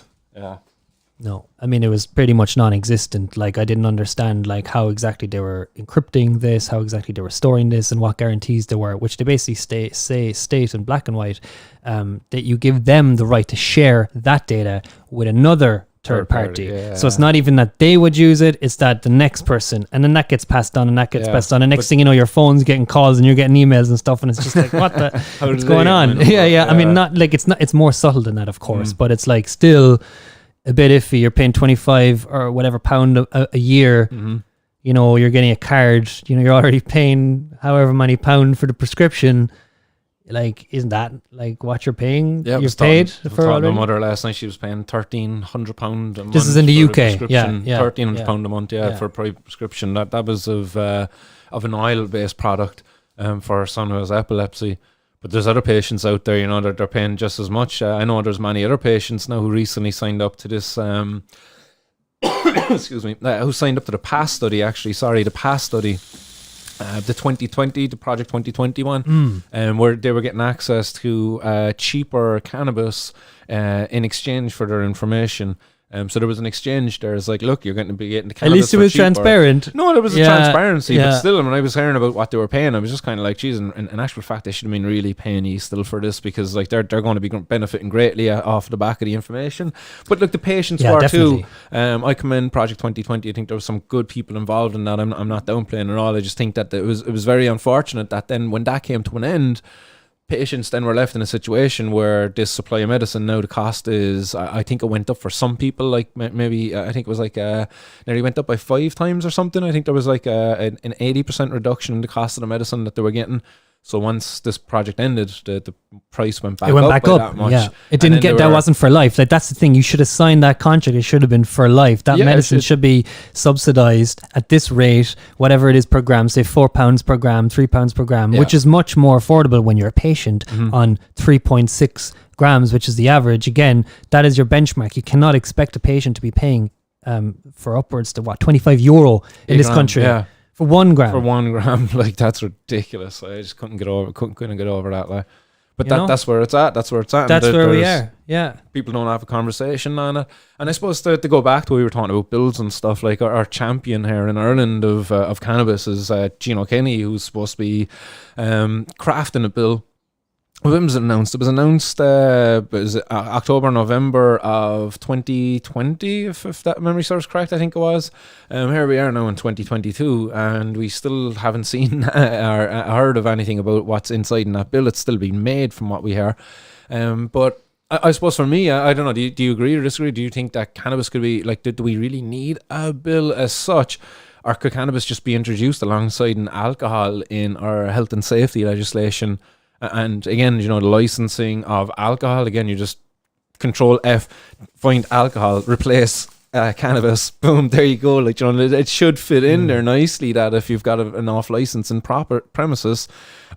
No, I mean, it was pretty much non-existent. Like, I didn't understand like how exactly they were encrypting this, how exactly they were storing this, and what guarantees there were, which they basically state in black and white, that you give them the right to share that data with another third party. So it's not even that they would use it, it's that the next person, and then that gets passed on, and that gets passed on, and next thing you know, your phone's getting calls and you're getting emails and stuff, and it's just like, what the what's going on? I mean, not like, it's more subtle than that, of course, but it's like still a bit iffy. You're paying 25 or whatever pound a year. You know, you're getting a card, you know, you're already paying however many pound for the prescription. Like, isn't that like what you're paying? Yeah, you're paid for already. My mother last night, she was paying £1,300 a month. This is in the UK. £1,300 a month, for a prescription. That was of an oil-based product for her son who has epilepsy. But there's other patients out there, you know, that they're paying just as much. I know there's many other patients now who recently signed up to this, excuse me, who signed up to the PASS study, the PASS study, the 2020, the Project 2021, where they were getting access to cheaper cannabis in exchange for their information. So there was an exchange there. It's like, look, you're going to be getting the cannabis. At least it was transparent. No, there was a transparency, but still, when I was hearing about what they were paying, I was just kind of like, geez, in actual fact, they should have been really paying you still for this, because like they're going to be benefiting greatly off the back of the information. But look, the patients were definitely too. I commend Project 2020. I think there was some good people involved in that. I'm not downplaying at all. I just think that it was very unfortunate that then when that came to an end, patients then were left in a situation where this supply of medicine, now the cost is, I think it went up for some people, like maybe, I think it was like nearly went up by 5 times or something. I think there was like an 80% reduction in the cost of the medicine that they were getting. So once this project ended, the price went back up. That much. Yeah, it didn't get, that wasn't for life. Like, that's the thing. You should have signed that contract. It should have been for life. That medicine should be subsidized at this rate, whatever it is per gram, say £4 per gram, £3 per gram, which is much more affordable when you're a patient on 3.6 grams, which is the average. Again, that is your benchmark. You cannot expect a patient to be paying for upwards to €25 in this country. Yeah. For 1 gram. For 1 gram, like, that's ridiculous. I just couldn't get over that. Like, but that's where it's at. That's where we are. Yeah. People don't have a conversation on it. And I suppose to go back to what we were talking about bills and stuff, like our champion here in Ireland of cannabis is Gino Kenny, who's supposed to be crafting a bill. When was it announced? It was announced October, November of 2020, if that memory serves correct, I think it was. Here we are now in 2022, and we still haven't seen or heard of anything about what's inside in that bill. It's still being made from what we hear. But I suppose for me, I don't know, do you agree or disagree? Do you think that cannabis could be, like, do we really need a bill as such? Or could cannabis just be introduced alongside an alcohol in our health and safety legislation? And again, you know, the licensing of alcohol, again, you just Control F, find alcohol, replace cannabis, boom, there you go. Like, you know, it should fit in there nicely, that if you've got an off license in proper premises,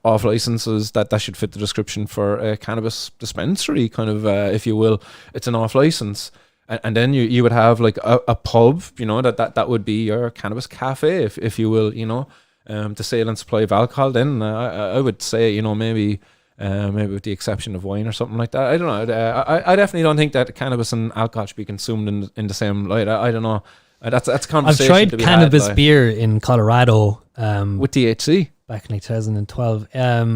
off licenses, that should fit the description for a cannabis dispensary, kind of, if you will. It's an off license. And then you would have like a pub, you know, that would be your cannabis cafe, if you will, you know. The sale and supply of alcohol, then I would say, you know, maybe with the exception of wine or something like that. I don't know. I definitely don't think that cannabis and alcohol should be consumed in the same light. I don't know. That's a conversation. I've tried cannabis beer in Colorado with THC, back in like 2012.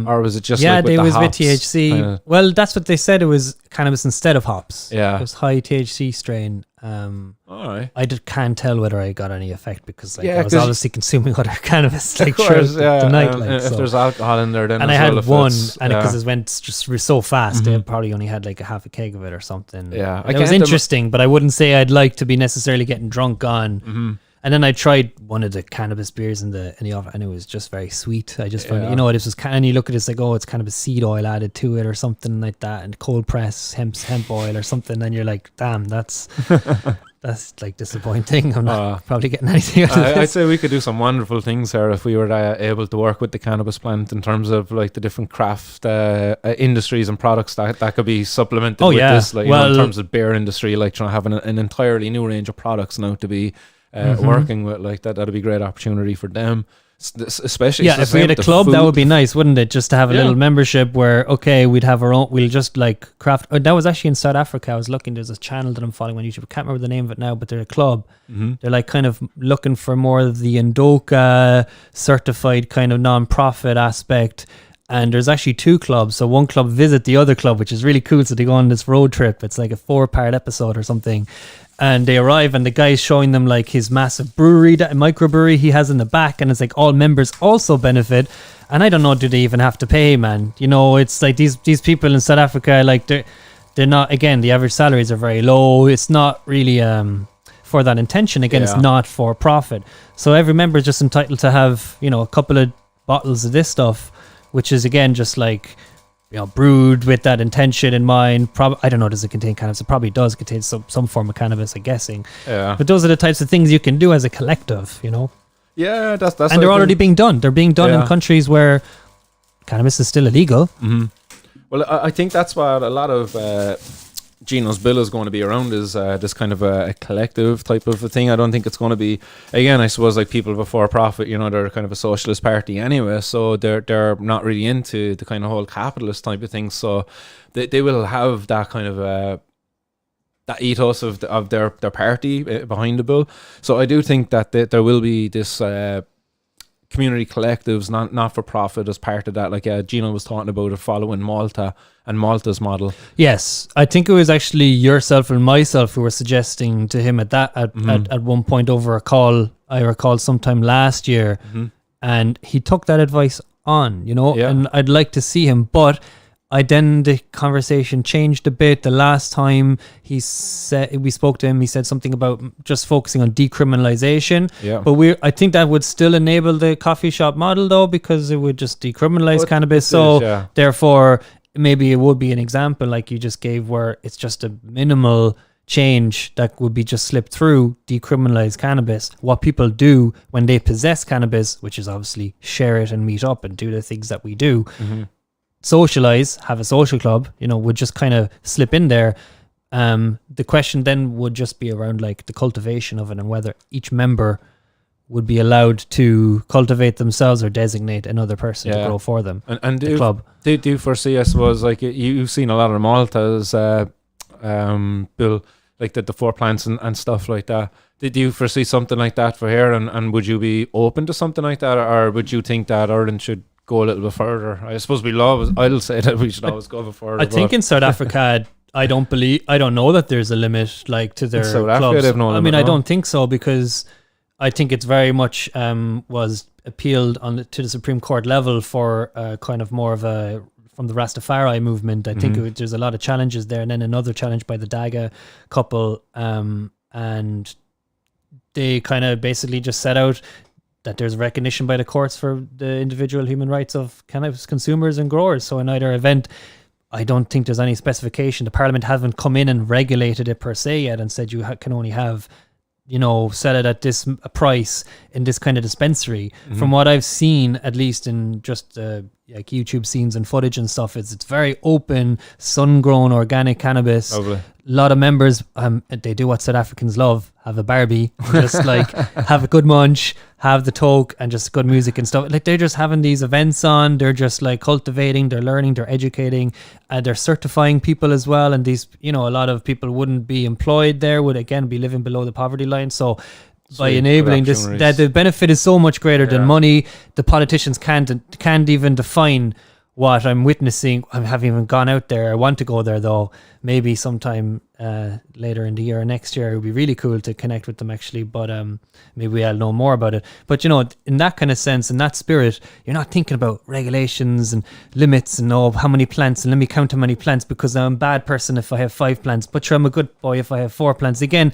or was it just yeah, like with they the was with hops, THC. kinda? Well, that's what they said. It was cannabis instead of hops. Yeah. It was high THC strain. All right. I can't tell whether I got any effect because like Yeah, I was 'cause obviously consuming other cannabis like Of course, throughout yeah. the night. If So. there's alcohol in there, then And I as had well, if one, it's- and because it went just so fast, Mhm. I probably only had like a half a keg of it or something. Yeah, And it was interesting, but I wouldn't say I'd like to be necessarily getting drunk on. Mhm. And then I tried one of the cannabis beers in the oven, and it was just very sweet. I just found, Yeah. you know, this was and you look at it, it's like, oh, it's kind of a seed oil added to it or something like that, and cold press hemp oil or something. And you're like, damn, that's like disappointing. I'm not probably getting anything out of I'd this. say we could do some wonderful things here if we were able to work with the cannabis plant in terms of like the different craft industries and products that could be supplemented with this. Like, you know, in terms of beer industry, like trying to have an entirely new range of products now to be working with, like that'd be a great opportunity for them. Especially if we had a club, that would be nice, wouldn't it? Just to have a little membership where, okay, we'd have our own, we'll just like craft. That was actually in South Africa. I was looking, there's a channel that I'm following on YouTube. I can't remember the name of it now, but they're a club. Mm-hmm. They're like kind of looking for more of the Indoka certified kind of non-profit aspect. And there's actually two clubs. So one club visit the other club, which is really cool. So they go on this road trip. It's like a 4-part episode or something. And they arrive and the guy's showing them like his massive brewery, that microbrewery he has in the back. And it's like all members also benefit. And I don't know, do they even have to pay, man? You know, it's like these people in South Africa, like they're not, again, the average salaries are very low. It's not really for that intention. Again, it's not for profit. So every member is just entitled to have, you know, a couple of bottles of this stuff, which is again just like, you know, brewed with that intention in mind. I don't know, does it contain cannabis? It probably does contain some form of cannabis, I'm guessing. Yeah. But those are the types of things you can do as a collective, you know. Yeah, that's. And they're already being done. They're being done in countries where cannabis is still illegal. Mm-hmm. Well, I think that's what a lot of Gino's bill is going to be around, is this kind of a collective type of a thing. I don't think it's going to be, again, I suppose, like people before profit, you know, they're kind of a socialist party anyway, so they're not really into the kind of whole capitalist type of thing, so they will have that kind of that ethos of their party behind the bill. So I do think that there will be this community collectives, not for profit, as part of that. Like Gino was talking about it, following Malta and Malta's model. Yes, I think it was actually yourself and myself who were suggesting to him at one point over a call. I recall sometime last year, and he took that advice on, you know. And I'd like to see him, but then the conversation changed a bit. The last time we spoke to him, he said something about just focusing on decriminalization. But I think that would still enable the coffee shop model, though, because it would just decriminalize cannabis. So therefore, maybe it would be an example like you just gave, where it's just a minimal change that would be just slipped through, decriminalize cannabis. What people do when they possess cannabis, which is obviously share it and meet up and do the things that we do. Socialize, have a social club, you know, would just kind of slip in there. The question then would just be around like the cultivation of it and whether each member would be allowed to cultivate themselves or designate another person to grow for them. And the club. Do you foresee, I suppose, like you've seen a lot of Malta's bill, like the 4 plants and stuff like that. Did you foresee something like that for here? And would you be open to something like that, or would you think that Ireland should go a little bit further? I suppose I'll say that we should always go a bit further. I think in South Africa, I don't know that there's a limit like to their South clubs. Africa, they've no limit, I don't think so, because I think it's very much was appealed to the Supreme Court level for kind of more of from the Rastafari movement. I think there's a lot of challenges there, and then another challenge by the Daga couple, and they kind of basically just set out that there's recognition by the courts for the individual human rights of cannabis consumers and growers. So in either event, I don't think there's any specification. The Parliament haven't come in and regulated it per se yet and said you can only have, you know, sell it at this price in this kind of dispensary. From what I've seen, at least in just like YouTube scenes and footage and stuff, it's very open, sun-grown organic cannabis. Lovely. A lot of members, they do what South Africans love, have a Barbie, just like have a good munch, have the toke, and just good music and stuff. Like they're just having these events on, they're just like cultivating, they're learning, they're educating, and they're certifying people as well. And these, you know, a lot of people wouldn't be employed there, would again be living below the poverty line. So by enabling this, that the benefit is so much greater than money. The politicians can't even define what I'm witnessing. I haven't even gone out there. I want to go there though. Maybe sometime later in the year or next year. It would be really cool to connect with them actually, but maybe I'll know more about it. But in that kind of sense, in that spirit, you're not thinking about regulations and limits and how many plants and let me count how many plants because I'm a bad person if I have 5 plants, but sure I'm a good boy if I have 4 plants. Again,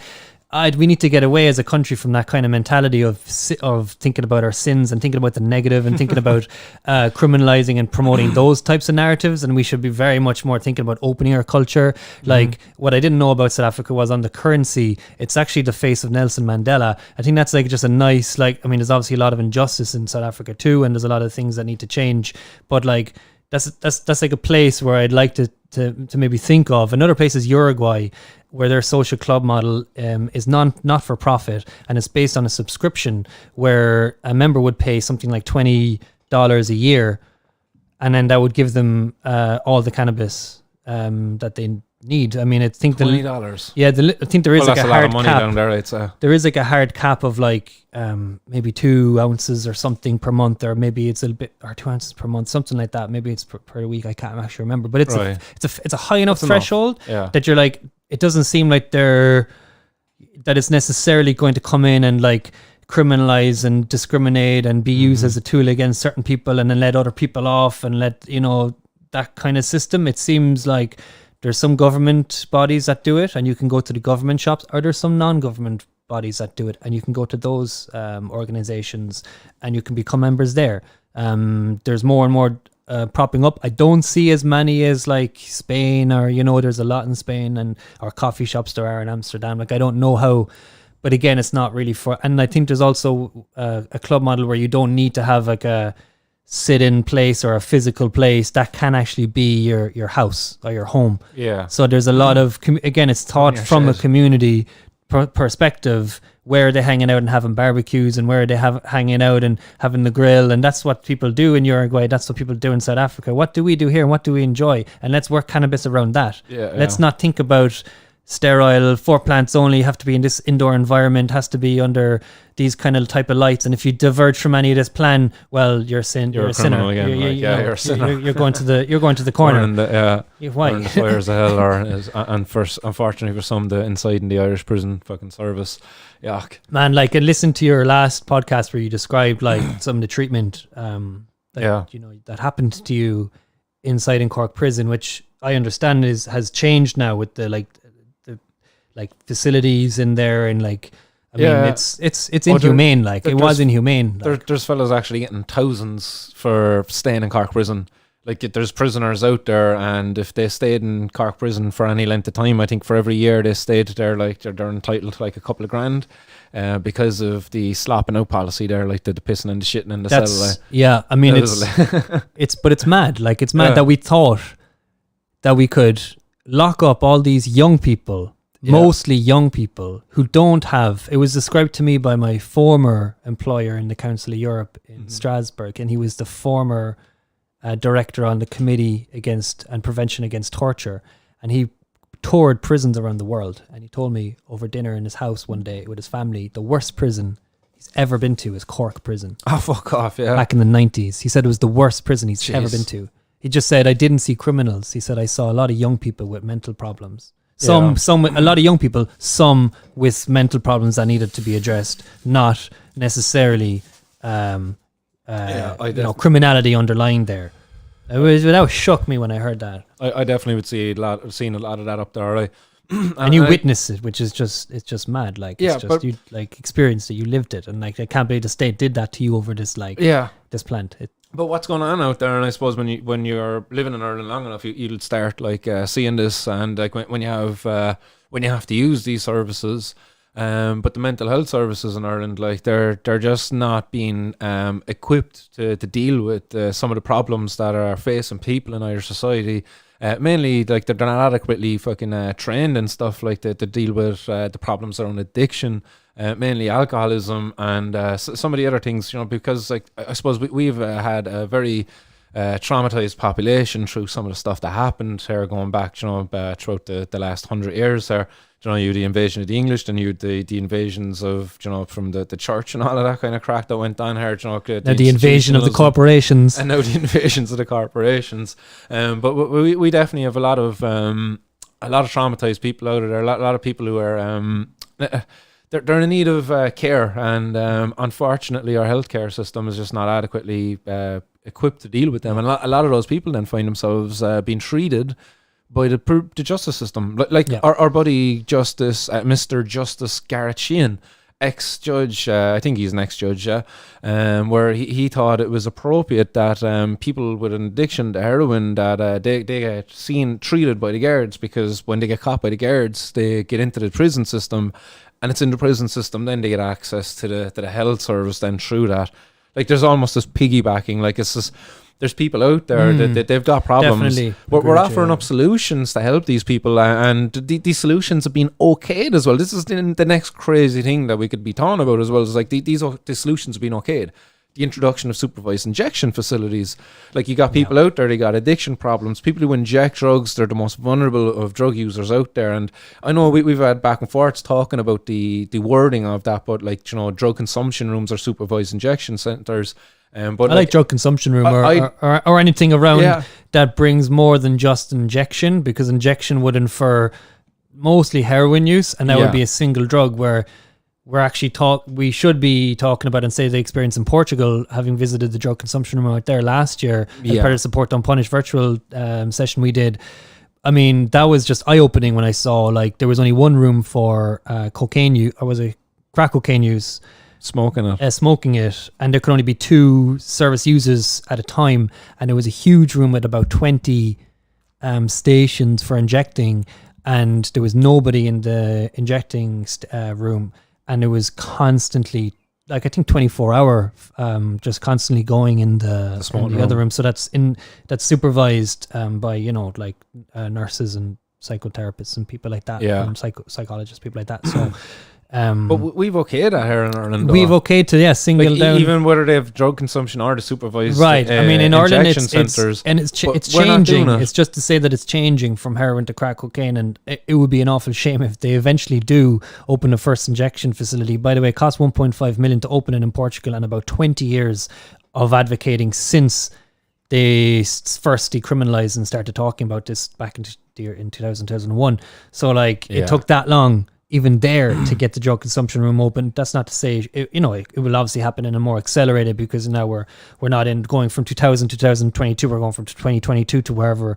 we need to get away as a country from that kind of mentality of thinking about our sins and thinking about the negative and thinking about criminalizing and promoting those types of narratives. And we should be very much more thinking about opening our culture. Like what I didn't know about South Africa was on the currency, it's actually the face of Nelson Mandela. I think that's like just a nice, there's obviously a lot of injustice in South Africa too, and there's a lot of things that need to change. But like that's like a place where I'd like to maybe think of. Another place is Uruguay, where their social club model is not for profit, and it's based on a subscription where a member would pay something like $20 a year, and then that would give them all the cannabis that they need. I mean, I think $20. Yeah, I think there is like a hard cap down there. There is like a hard cap of like maybe 2 ounces or something per month, or maybe it's a bit, or 2 ounces per month, something like that. Maybe it's per week. I can't actually remember, but it's a high enough threshold that you're like, it doesn't seem like that it's necessarily going to come in and like criminalize and discriminate and be used as a tool against certain people and then let other people off and let that kind of system. It seems like there's some government bodies that do it and you can go to the government shops, or there's some non-government bodies that do it and you can go to those organizations and you can become members there. There's more and more propping up. I don't see as many as like Spain, or there's a lot in Spain, or coffee shops there are in Amsterdam. Like I don't know how, but again, it's not really for. And I think there's also a club model where you don't need to have like a sit-in place or a physical place. That can actually be your house or your home. Yeah. So there's a lot of again, it's taught from a community perspective. Where are they hanging out and having barbecues, and where are they hanging out and having the grill? And that's what people do in Uruguay. That's what people do in South Africa. What do we do here and what do we enjoy? And let's work cannabis around that. Let's not think about sterile 4 plants only, have to be in this indoor environment, has to be under these kind of type of lights. And if you diverge from any of this plan, well, you're a sinner. Again, you're a sinner. You're going to the corner. Why? Or the fires of hell, and unfortunately for some, the inside in the Irish prison fucking service. Yuck. Man, like, and listen to your last podcast where you described like some of the treatment that happened to you inside in Cork prison, which I understand has changed now with the facilities in there, and like I mean it's inhumane. It was inhumane. There's fellas actually getting thousands for staying in Cork prison. Like there's prisoners out there, and if they stayed in Cork prison for any length of time, I think for every year they stayed there, like they're entitled to like a couple of grand, because of the slopping out policy there, like the pissing and the shitting in the cell. Yeah, I mean it's mad. Like it's mad that we thought that we could lock up all these young people. Mostly young people who don't have. It was described to me by my former employer in the Council of Europe in Strasbourg, and he was the former director on the Committee Against and Prevention Against Torture, and he toured prisons around the world. And he told me over dinner in his house one day with his family, the worst prison he's ever been to is Cork prison. Oh, fuck off! Yeah, back in the 90s, he said it was the worst prison he's ever been to. He just said, I didn't see criminals. He said, I saw a lot of young people with mental problems. A lot of young people, some with mental problems that needed to be addressed, not necessarily, criminality underlying there. That shook me when I heard that. I definitely would seen a lot of that up there, right? And you witnessed it, which is just mad. Like, you like experienced it, you lived it, and like I can't believe the state did that to you over this this plant. But what's going on out there, and I suppose when you're living in Ireland long enough, you'll start like seeing this, and like when you have to use these services, but the mental health services in Ireland, like they're just not being equipped to deal with some of the problems that are facing people in Irish society. Mainly, like they're not adequately fucking trained and stuff like that to deal with the problems around addiction. Mainly alcoholism and some of the other things, because like I suppose we've had a very traumatized population through some of the stuff that happened here going back, throughout the last 100 years there. You had the invasion of the English, then you had the invasions of, from the church and all of that kind of crack that went on here. The invasion of the corporations. And now the invasions of the corporations. But we definitely have a lot of traumatized people out of there. A lot of people who are they're in need of care, and unfortunately our healthcare system is just not adequately equipped to deal with them. And a lot of those people then find themselves being treated by the justice system. Our buddy Justice, Mr. Justice Garrett Sheehan, ex-judge, I think he's an ex-judge, where he thought it was appropriate that people with an addiction to heroin, that they get treated by the guards, because when they get caught by the guards, they get into the prison system, and it's in the prison system then they get access to the health service then through that. There's almost this piggybacking, it's just, there's people out there that they've got problems. Definitely. We're offering up solutions to help these people, and these solutions have been okayed as well. This is the next crazy thing that we could be talking about as well. Is these solutions have been okayed. The introduction of supervised injection facilities. You got people out there, they got addiction problems. People who inject drugs, they're the most vulnerable of drug users out there. And I know we've had back and forth talking about the wording of that, but drug consumption rooms or supervised injection centres. But I like drug consumption room or anything around that brings more than just injection, because injection would infer mostly heroin use, and that would be a single drug, where we should be talking about, and say the experience in Portugal, having visited the drug consumption room out there last year as part of the Support Unpunished virtual session we did. I mean, that was just eye-opening when I saw there was only one room for cocaine use, or was it crack cocaine use? Smoking it, and there could only be 2 service users at a time, and it was a huge room with about 20 stations for injecting, and there was nobody in the injecting room, and it was constantly, I think 24-hour, just constantly going in the other room. So that's supervised by nurses and psychotherapists and people like that, psychologists, people like that. So. But we've okayed that here in Ireland. We've okayed to single down, even whether they have drug consumption or the supervised right. I mean, in Ireland, it's changing. It's just to say that it's changing from heroin to crack cocaine, and it would be an awful shame if they eventually do open a first injection facility. By the way, it costs 1.5 million to open it in Portugal, and about 20 years of advocating since they first decriminalized and started talking about this back in 2001. So it took that long even there to get the drug consumption room open. That's not to say it will obviously happen in a more accelerated, because now we're not going from 2000 to 2022, we're going from 2022 to wherever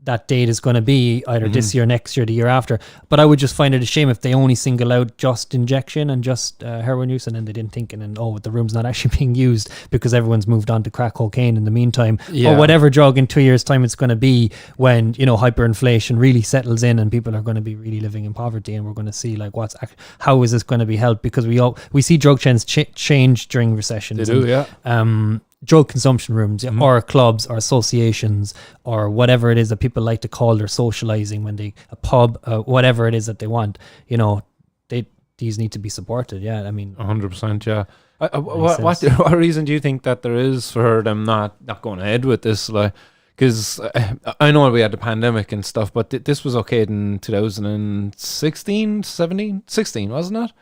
that date is going to be, either this year, next year, the year after. But I would just find it a shame if they only single out just injection and just heroin use, and then they didn't think, the room's not actually being used because everyone's moved on to crack cocaine in the meantime, or whatever drug in 2 years' time it's going to be, when hyperinflation really settles in and people are going to be really living in poverty, and we're going to see how is this going to be helped, because we see drug trends change during recessions. They do, drug consumption rooms, or clubs or associations or whatever it is that people like to call their socializing, when a pub, whatever it is that they want, these need to be supported. I mean, 100%. What reason do you think that there is for them not going ahead with this? Because I know we had the pandemic and stuff, but this was okay in 2016, 16, wasn't it?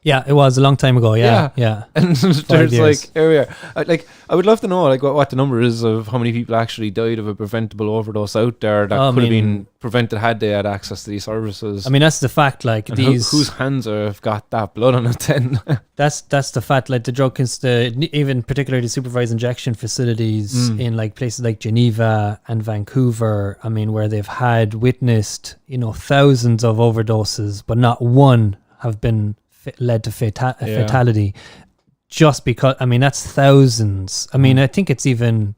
Yeah, it was a long time ago. Yeah. And there's here we are. I would love to know what the number is of how many people actually died of a preventable overdose out there that could have been prevented had they had access to these services. I mean, that's the fact. Whose hands have got that blood on it then? That's the fact. The drug even particularly the supervised injection facilities in places like Geneva and Vancouver. I mean, where they've had witnessed thousands of overdoses, but not one have been led to fatality, just because, I mean, that's thousands. I mean, I think it's even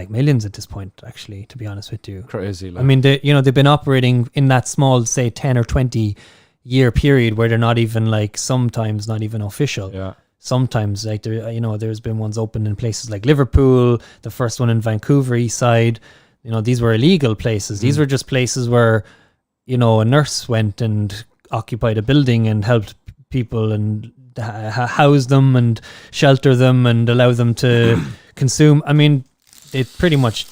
millions at this point, actually, to be honest with you. Crazy. I mean, they've been operating in that small, say 10 or 20 year period where they're not even sometimes not even official. Yeah. Sometimes there's been ones open in places like Liverpool, the first one in Vancouver, East Side. These were illegal places. These were just places where, a nurse went and occupied a building and helped people and house them and shelter them and allow them to consume. I mean, they pretty much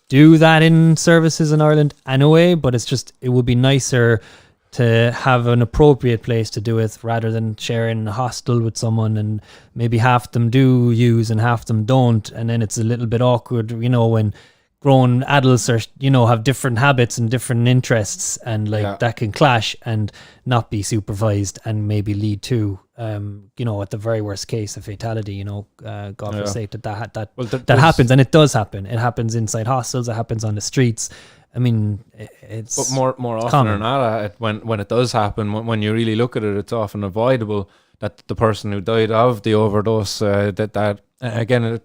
do that in services in Ireland anyway, but it would be nicer to have an appropriate place to do it rather than sharing a hostel with someone and maybe half them do use and half them don't, and then it's a little bit awkward, when grown adults are, have different habits and different interests, and that can clash and not be supervised and maybe lead to at the very worst case a fatality, God forsake that happens, and it does happen. It happens inside hostels, it happens on the streets. I mean, it's but more often common. than not, when it does happen, when you really look at it, it's often avoidable that the person who died of the overdose, again,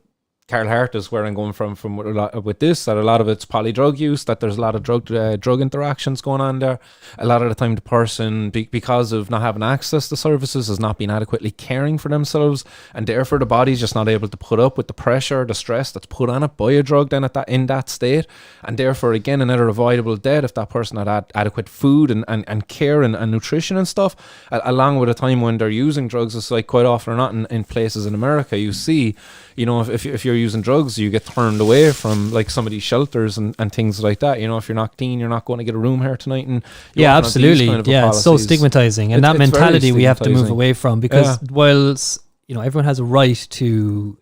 Carl Hart is where I'm going from with this, that a lot of it's polydrug use, that there's a lot of drug interactions going on there. A lot of the time the person, because of not having access to services, is not being adequately caring for themselves, and therefore the body's just not able to put up with the pressure, the stress that's put on it by a drug then in that state, and therefore again another avoidable death if that person had adequate food and care and nutrition and stuff, along with a time when they're using drugs. It's like quite often or not in places in America you see, if you're using drugs, you get turned away from like some of these shelters and things like that. If you're not clean, you're not going to get a room here tonight. And absolutely, it's so stigmatizing, and that mentality we have to move away from, because whilst everyone has a right to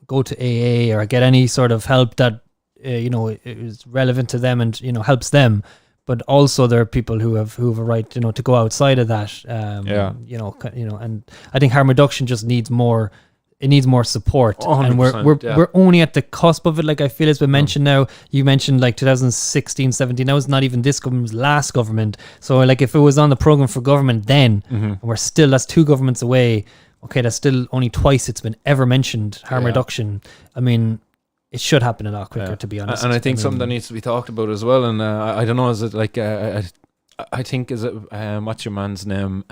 go to AA or get any sort of help that is relevant to them and helps them, but also there are people who have a right to go outside of that. And I think harm reduction just needs more. It needs more support, and we're only at the cusp of it. Like I feel it's been mentioned now. You mentioned like 2016, 17. That was not even this government's last government. So like if it was on the program for government then, and that's 2 governments away. Okay, that's still only twice it's been ever mentioned, harm reduction. I mean, it should happen a lot quicker, to be honest. And I think something that needs to be talked about as well. And I don't know, is it like I think is it what's your man's name?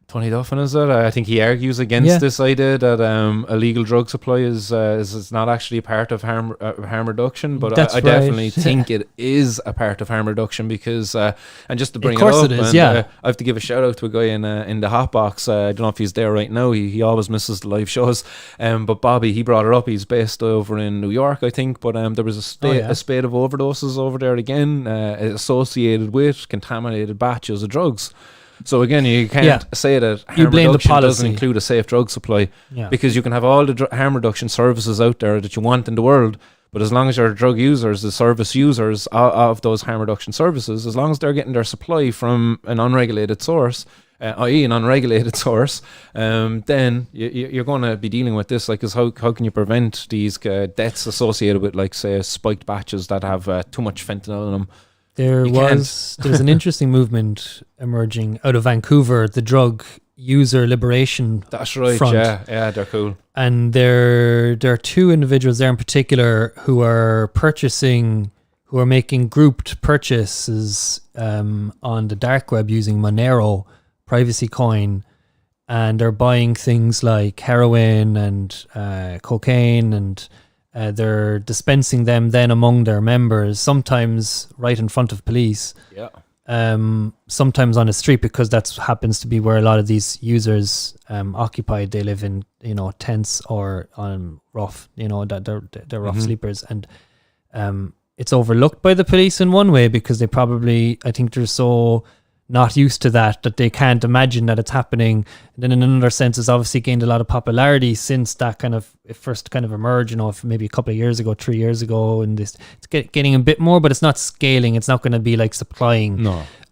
Tony Duffin, is it? I think he argues against this idea that illegal drug supply is not actually a part of harm reduction, but I definitely think it is a part of harm reduction, because and just to bring it up, I have to give a shout out to a guy in the hotbox. I don't know if he's there right now. He always misses the live shows, but Bobby, he brought it up. He's based over in New York, I think, but there was a spate of overdoses over there again, associated with contaminated batches of drugs. So again, you can't say that harm reduction doesn't include a safe drug supply, because you can have all the harm reduction services out there that you want in the world, but as long as you're drug users, the service users of those harm reduction services, as long as they're getting their supply from an unregulated source, i.e. an unregulated source, then you're going to be dealing with this. Like, how can you prevent these deaths associated with, like, say, spiked batches that have too much fentanyl in them? There's an interesting movement emerging out of Vancouver, the Drug User Liberation Front. That's right, yeah, they're cool. And there are 2 individuals there in particular who are making grouped purchases on the dark web using Monero, Privacy Coin, and they're buying things like heroin and cocaine, and they're dispensing them then among their members, sometimes right in front of police, sometimes on the street, because that happens to be where a lot of these users occupy. They live in tents or on rough, they're rough sleepers, and it's overlooked by the police in one way, because they probably, I think they're so not used to that they can't imagine that it's happening. And then in another sense, it's obviously gained a lot of popularity since that it first emerged, maybe a couple of years ago, 3 years ago, and it's getting a bit more, but it's not scaling. It's not going to be like supplying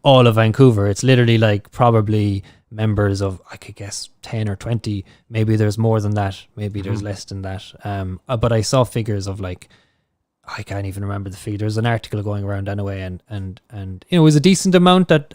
all of Vancouver. It's literally like probably members of, I could guess, 10 or 20. Maybe there's more than that. Maybe there's less than that. But I saw figures of like, I can't even remember the figure. There's an article going around anyway, and it was a decent amount that,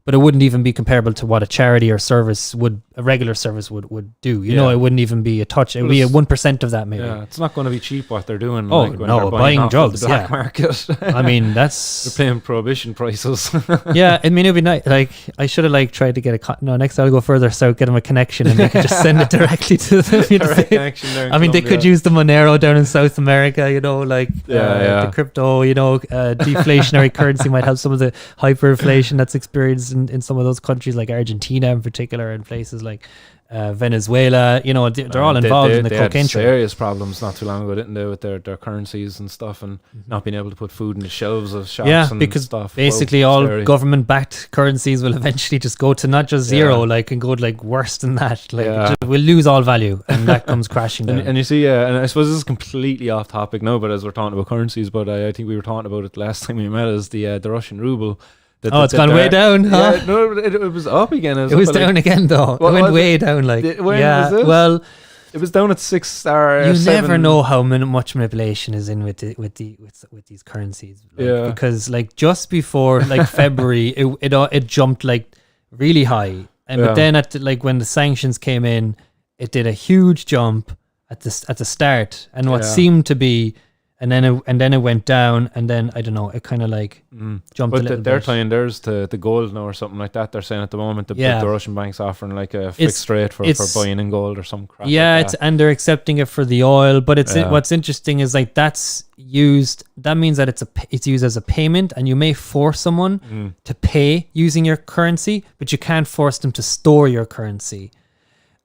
but it wouldn't even be comparable to what a charity or a regular service would do. It wouldn't even be a touch. It would be a 1% of that maybe. Yeah, it's not going to be cheap what they're doing. When they're buying drugs, the black market. I mean, they're paying prohibition prices. Yeah, I mean, it'd be nice. Like, I should have tried to get next I'll go further south, get them a connection, and they could just send it directly to them. I mean, they could use the Monero down in South America. The crypto, deflationary currency might help some of the hyperinflation that's experienced in some of those countries, like Argentina in particular, and places like Venezuela. You know, they're all involved in the cocaine had trade. serious problems not too long ago, didn't they, with their currencies and stuff, and not being able to put food in the shelves of shops and because stuff. basically all government-backed currencies will eventually just go to not just zero, like, and go to like worse than that. Like we'll lose all value, and that comes crashing down. And you see, and I suppose this is completely off topic now, but as we're talking about currencies, but I think we were talking about it last time we met, is the Russian ruble. It's gone way down, huh? Yeah, no, it was up again. It was down again, though. It went way down. Like, was it? Well, it was down at 6 or you 7. never know how much manipulation is in with these currencies. Like, because like just before like February, it jumped like really high, but then like when the sanctions came in, it did a huge jump at the start, and what seemed to be. And then it went down, and then I don't know. It kind of like jumped a little bit. But they're tying theirs to the gold now or something like that. They're saying at the moment the Russian bank's offering like a fixed rate for buying in gold or some crap. Yeah, like that. and they're accepting it for the oil. But what's interesting is like that's used. That means that it's used as a payment, and you may force someone to pay using your currency, but you can't force them to store your currency.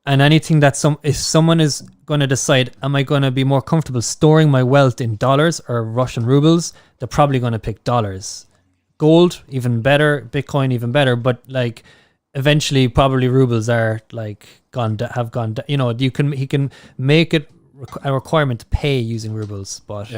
And anything that if someone is going to decide, am I going to be more comfortable storing my wealth in dollars or Russian rubles? They're probably going to pick dollars. Gold, even better. Bitcoin, even better. But like, eventually, probably rubles are like have gone down. You know, he can make it a requirement to pay using rubles, but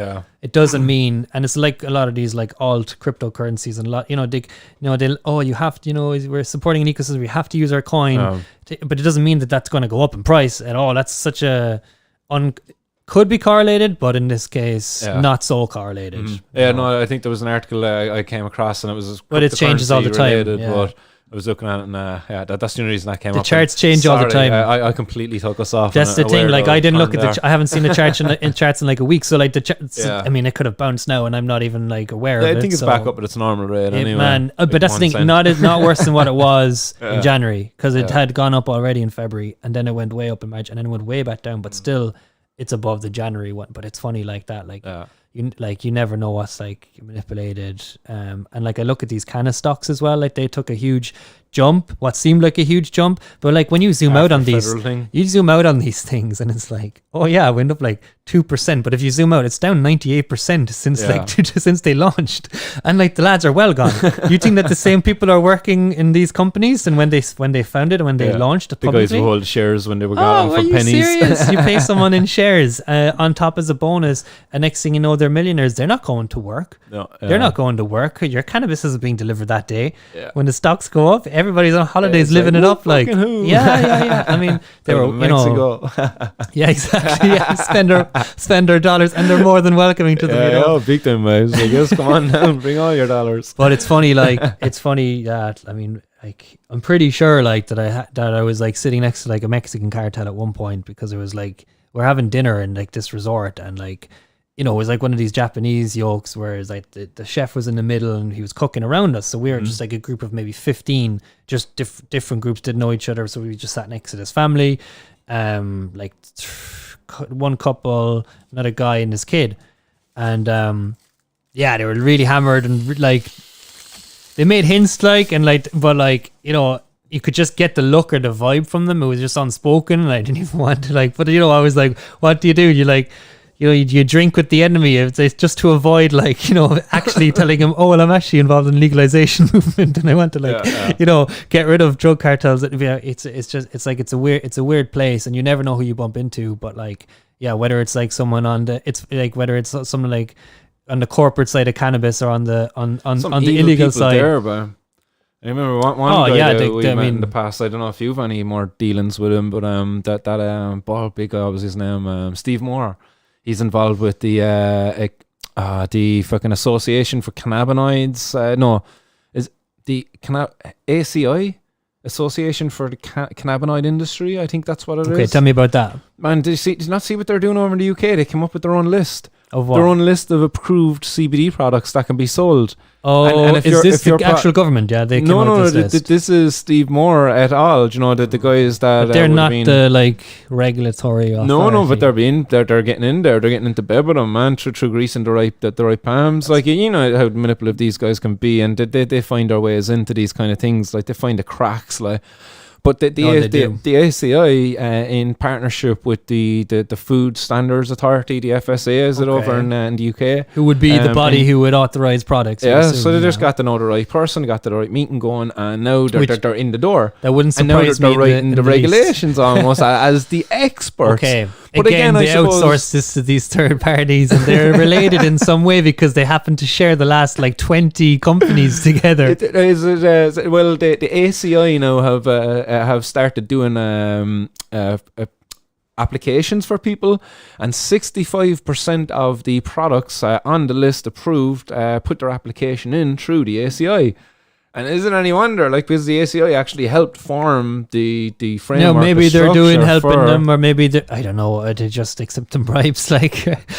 it doesn't mean. And it's like a lot of these like alt cryptocurrencies and a lot. You have to. We're supporting an ecosystem. We have to use our coin. But it doesn't mean that that's going to go up in price at all. That's such could be correlated, but in this case, not so correlated. I think there was an article I came across, and it was but it changes all the time. But I was looking at it, and that's the only reason that came up. The charts change all the time. I completely took us off. That's the thing. Like, I didn't look at I haven't seen the charts in charts in like a week. So like I mean, it could have bounced now, and I'm not even like aware of it. I think it's back up at its normal rate anyway. Man, but that's the thing. Not worse than what it was in January, because it had gone up already in February, and then it went way up in March, and then it went way back down. But still, it's above the January one. But it's funny like that. Like. You never know what's like manipulated, and like I look at these kind of stocks as well. Like they took a huge jump, what seemed like a huge jump, but like when you zoom out on these, things, and it's like, oh yeah, it went up like 2%. But if you zoom out, it's down 98% since since they launched, and like the lads are well gone. You think that the same people are working in these companies, and when they founded and when they launched it publicly, the guys who hold shares when they were got them for pennies. Serious? You pay someone in shares on top as a bonus, and next thing you know, they're millionaires. They're not going to work. They're not going to work. Your cannabis isn't being delivered that day. When the stocks go up, everybody's on holidays living it up. Like, yeah. I mean, they were, Mexico. Yeah, exactly. Yeah, spend their dollars, and they're more than welcoming to them. Oh, big time, guys. I guess, come on down, bring all your dollars. But it's funny, that I mean, like, I'm pretty sure, like, that I was like sitting next to like a Mexican cartel at one point, because it was like we're having dinner in like this resort, and like, it was like one of these Japanese yokes where it's like the chef was in the middle and he was cooking around us. So we were just like a group of maybe 15, just different groups, didn't know each other. So we just sat next to this family, like one couple, another guy and his kid. And they were really hammered, and like they made hints like, and like, but like, you could just get the look or the vibe from them. It was just unspoken, and I didn't even want to like, but I was like, what do? You like, you drink with the enemy. It's just to avoid like, actually telling him, oh, well, I'm actually involved in the legalization movement, and I want to like, get rid of drug cartels. It's a weird place, and you never know who you bump into. But like, whether it's like someone whether it's someone like on the corporate side of cannabis or on the illegal side. There, but I remember one guy that we met in the past. I don't know if you've any more dealings with him, but that bald big guy, was his name, Steve Moore. He's involved with the fucking Association for Cannabinoids. Is the ACI, Association for the Cannabinoid Industry? I think that's what it is. Okay, tell me about that. Man, did you not see what they're doing over in the UK? They came up with their own list Of what? Their own list of approved CBD products that can be sold. Oh, and if is you're- this if you're the actual government? Yeah, they came No, out no, with this list. this is Steve Moore et al. Do you know, the guys that But they're would not have been, the like regulatory authority. no, but they're getting in there. They're getting into bed with them, man, through greasing the right palms. Like, you know how manipulative these guys can be, and they find their ways into these kind of things. Like, they find the cracks, like. But the ACI, in partnership with the Food Standards Authority, the FSA, is it over in the UK? Who would be the body who would authorize products? Yeah, so they just got to know the right person, got the right meeting going, and now they're in the door. That wouldn't and now surprise they're me. writing the regulations almost as the experts. Okay. But again, I they suppose, outsource this to these third parties, and they're related in some way because they happen to share the last like 20 companies together. Well, the ACI now have started doing applications for people, and 65% of the products on the list approved put their application in through the ACI. And isn't any wonder, like, because the ACI actually helped form the framework. No, maybe the they're doing structure helping for, them, or maybe I don't know. They just accept them bribes. Like,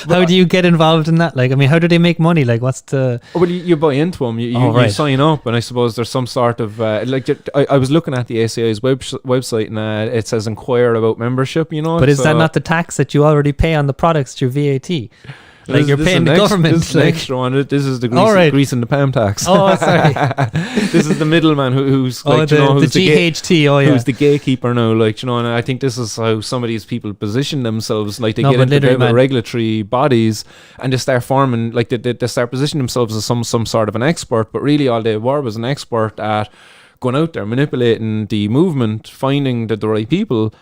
how do you get involved in that? Like, I mean, how do they make money? Like, what's the? Well, you buy into them. You sign up, and I suppose there's some sort of I was looking at the ACI's website, and it says inquire about membership. You know, but is that not the tax that you already pay on the products through VAT? Like, you're paying the government. This is an extra one. This is the grease and the palm tax. Oh, sorry. This is the middleman who's like, the GHT. Who's the gatekeeper now? Like, you know, and I think this is how some of these people position themselves. Like, they get into bed with regulatory bodies, and they start forming, like, they start positioning themselves as some sort of an expert. But really, all they were was an expert at going out there, manipulating the movement, finding the right people,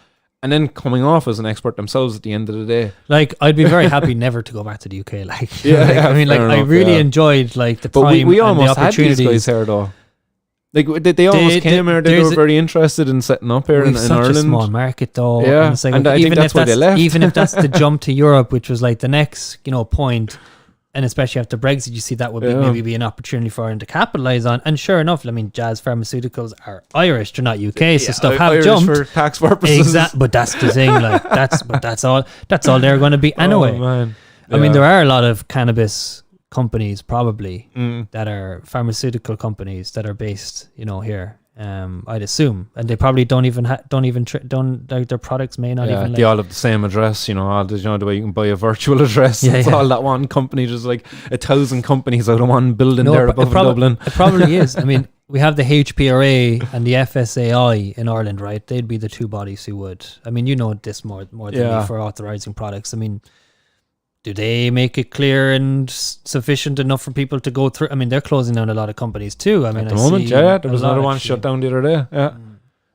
and then coming off as an expert themselves at the end of the day. Like, I'd be very happy never to go back to the UK. Like, yeah, I mean, like, I really enjoyed like the time, but we and almost the opportunities. had these guys here though. Like, they almost came here. They were very interested in setting up here in such Ireland. A small market though. Yeah, and I think that's why they left. Even if that's the jump to Europe, which was like the next, point. And especially after Brexit, you see that would maybe be an opportunity for them to capitalize on. And sure enough, I mean, Jazz Pharmaceuticals are Irish; they're not UK, so stuff have Irish jumped for tax purposes. Exactly, but that's the thing. Like, that's all they're going to be anyway. Oh, man. Yeah. I mean, there are a lot of cannabis companies probably that are pharmaceutical companies that are based, here. I'd assume, and they probably don't their products may not even. They all have the same address, the way you can buy a virtual address. It's all that one company. There's like 1,000 companies out of one building there above in Dublin. It probably is. I mean, we have the HPRA and the FSAI in Ireland, right? They'd be the two bodies who would. I mean, you know this more than me for authorizing products. I mean, do they make it clear and sufficient enough for people to go through? I mean, they're closing down a lot of companies too. I mean, at the moment, there was another one shut down the other day. Yeah,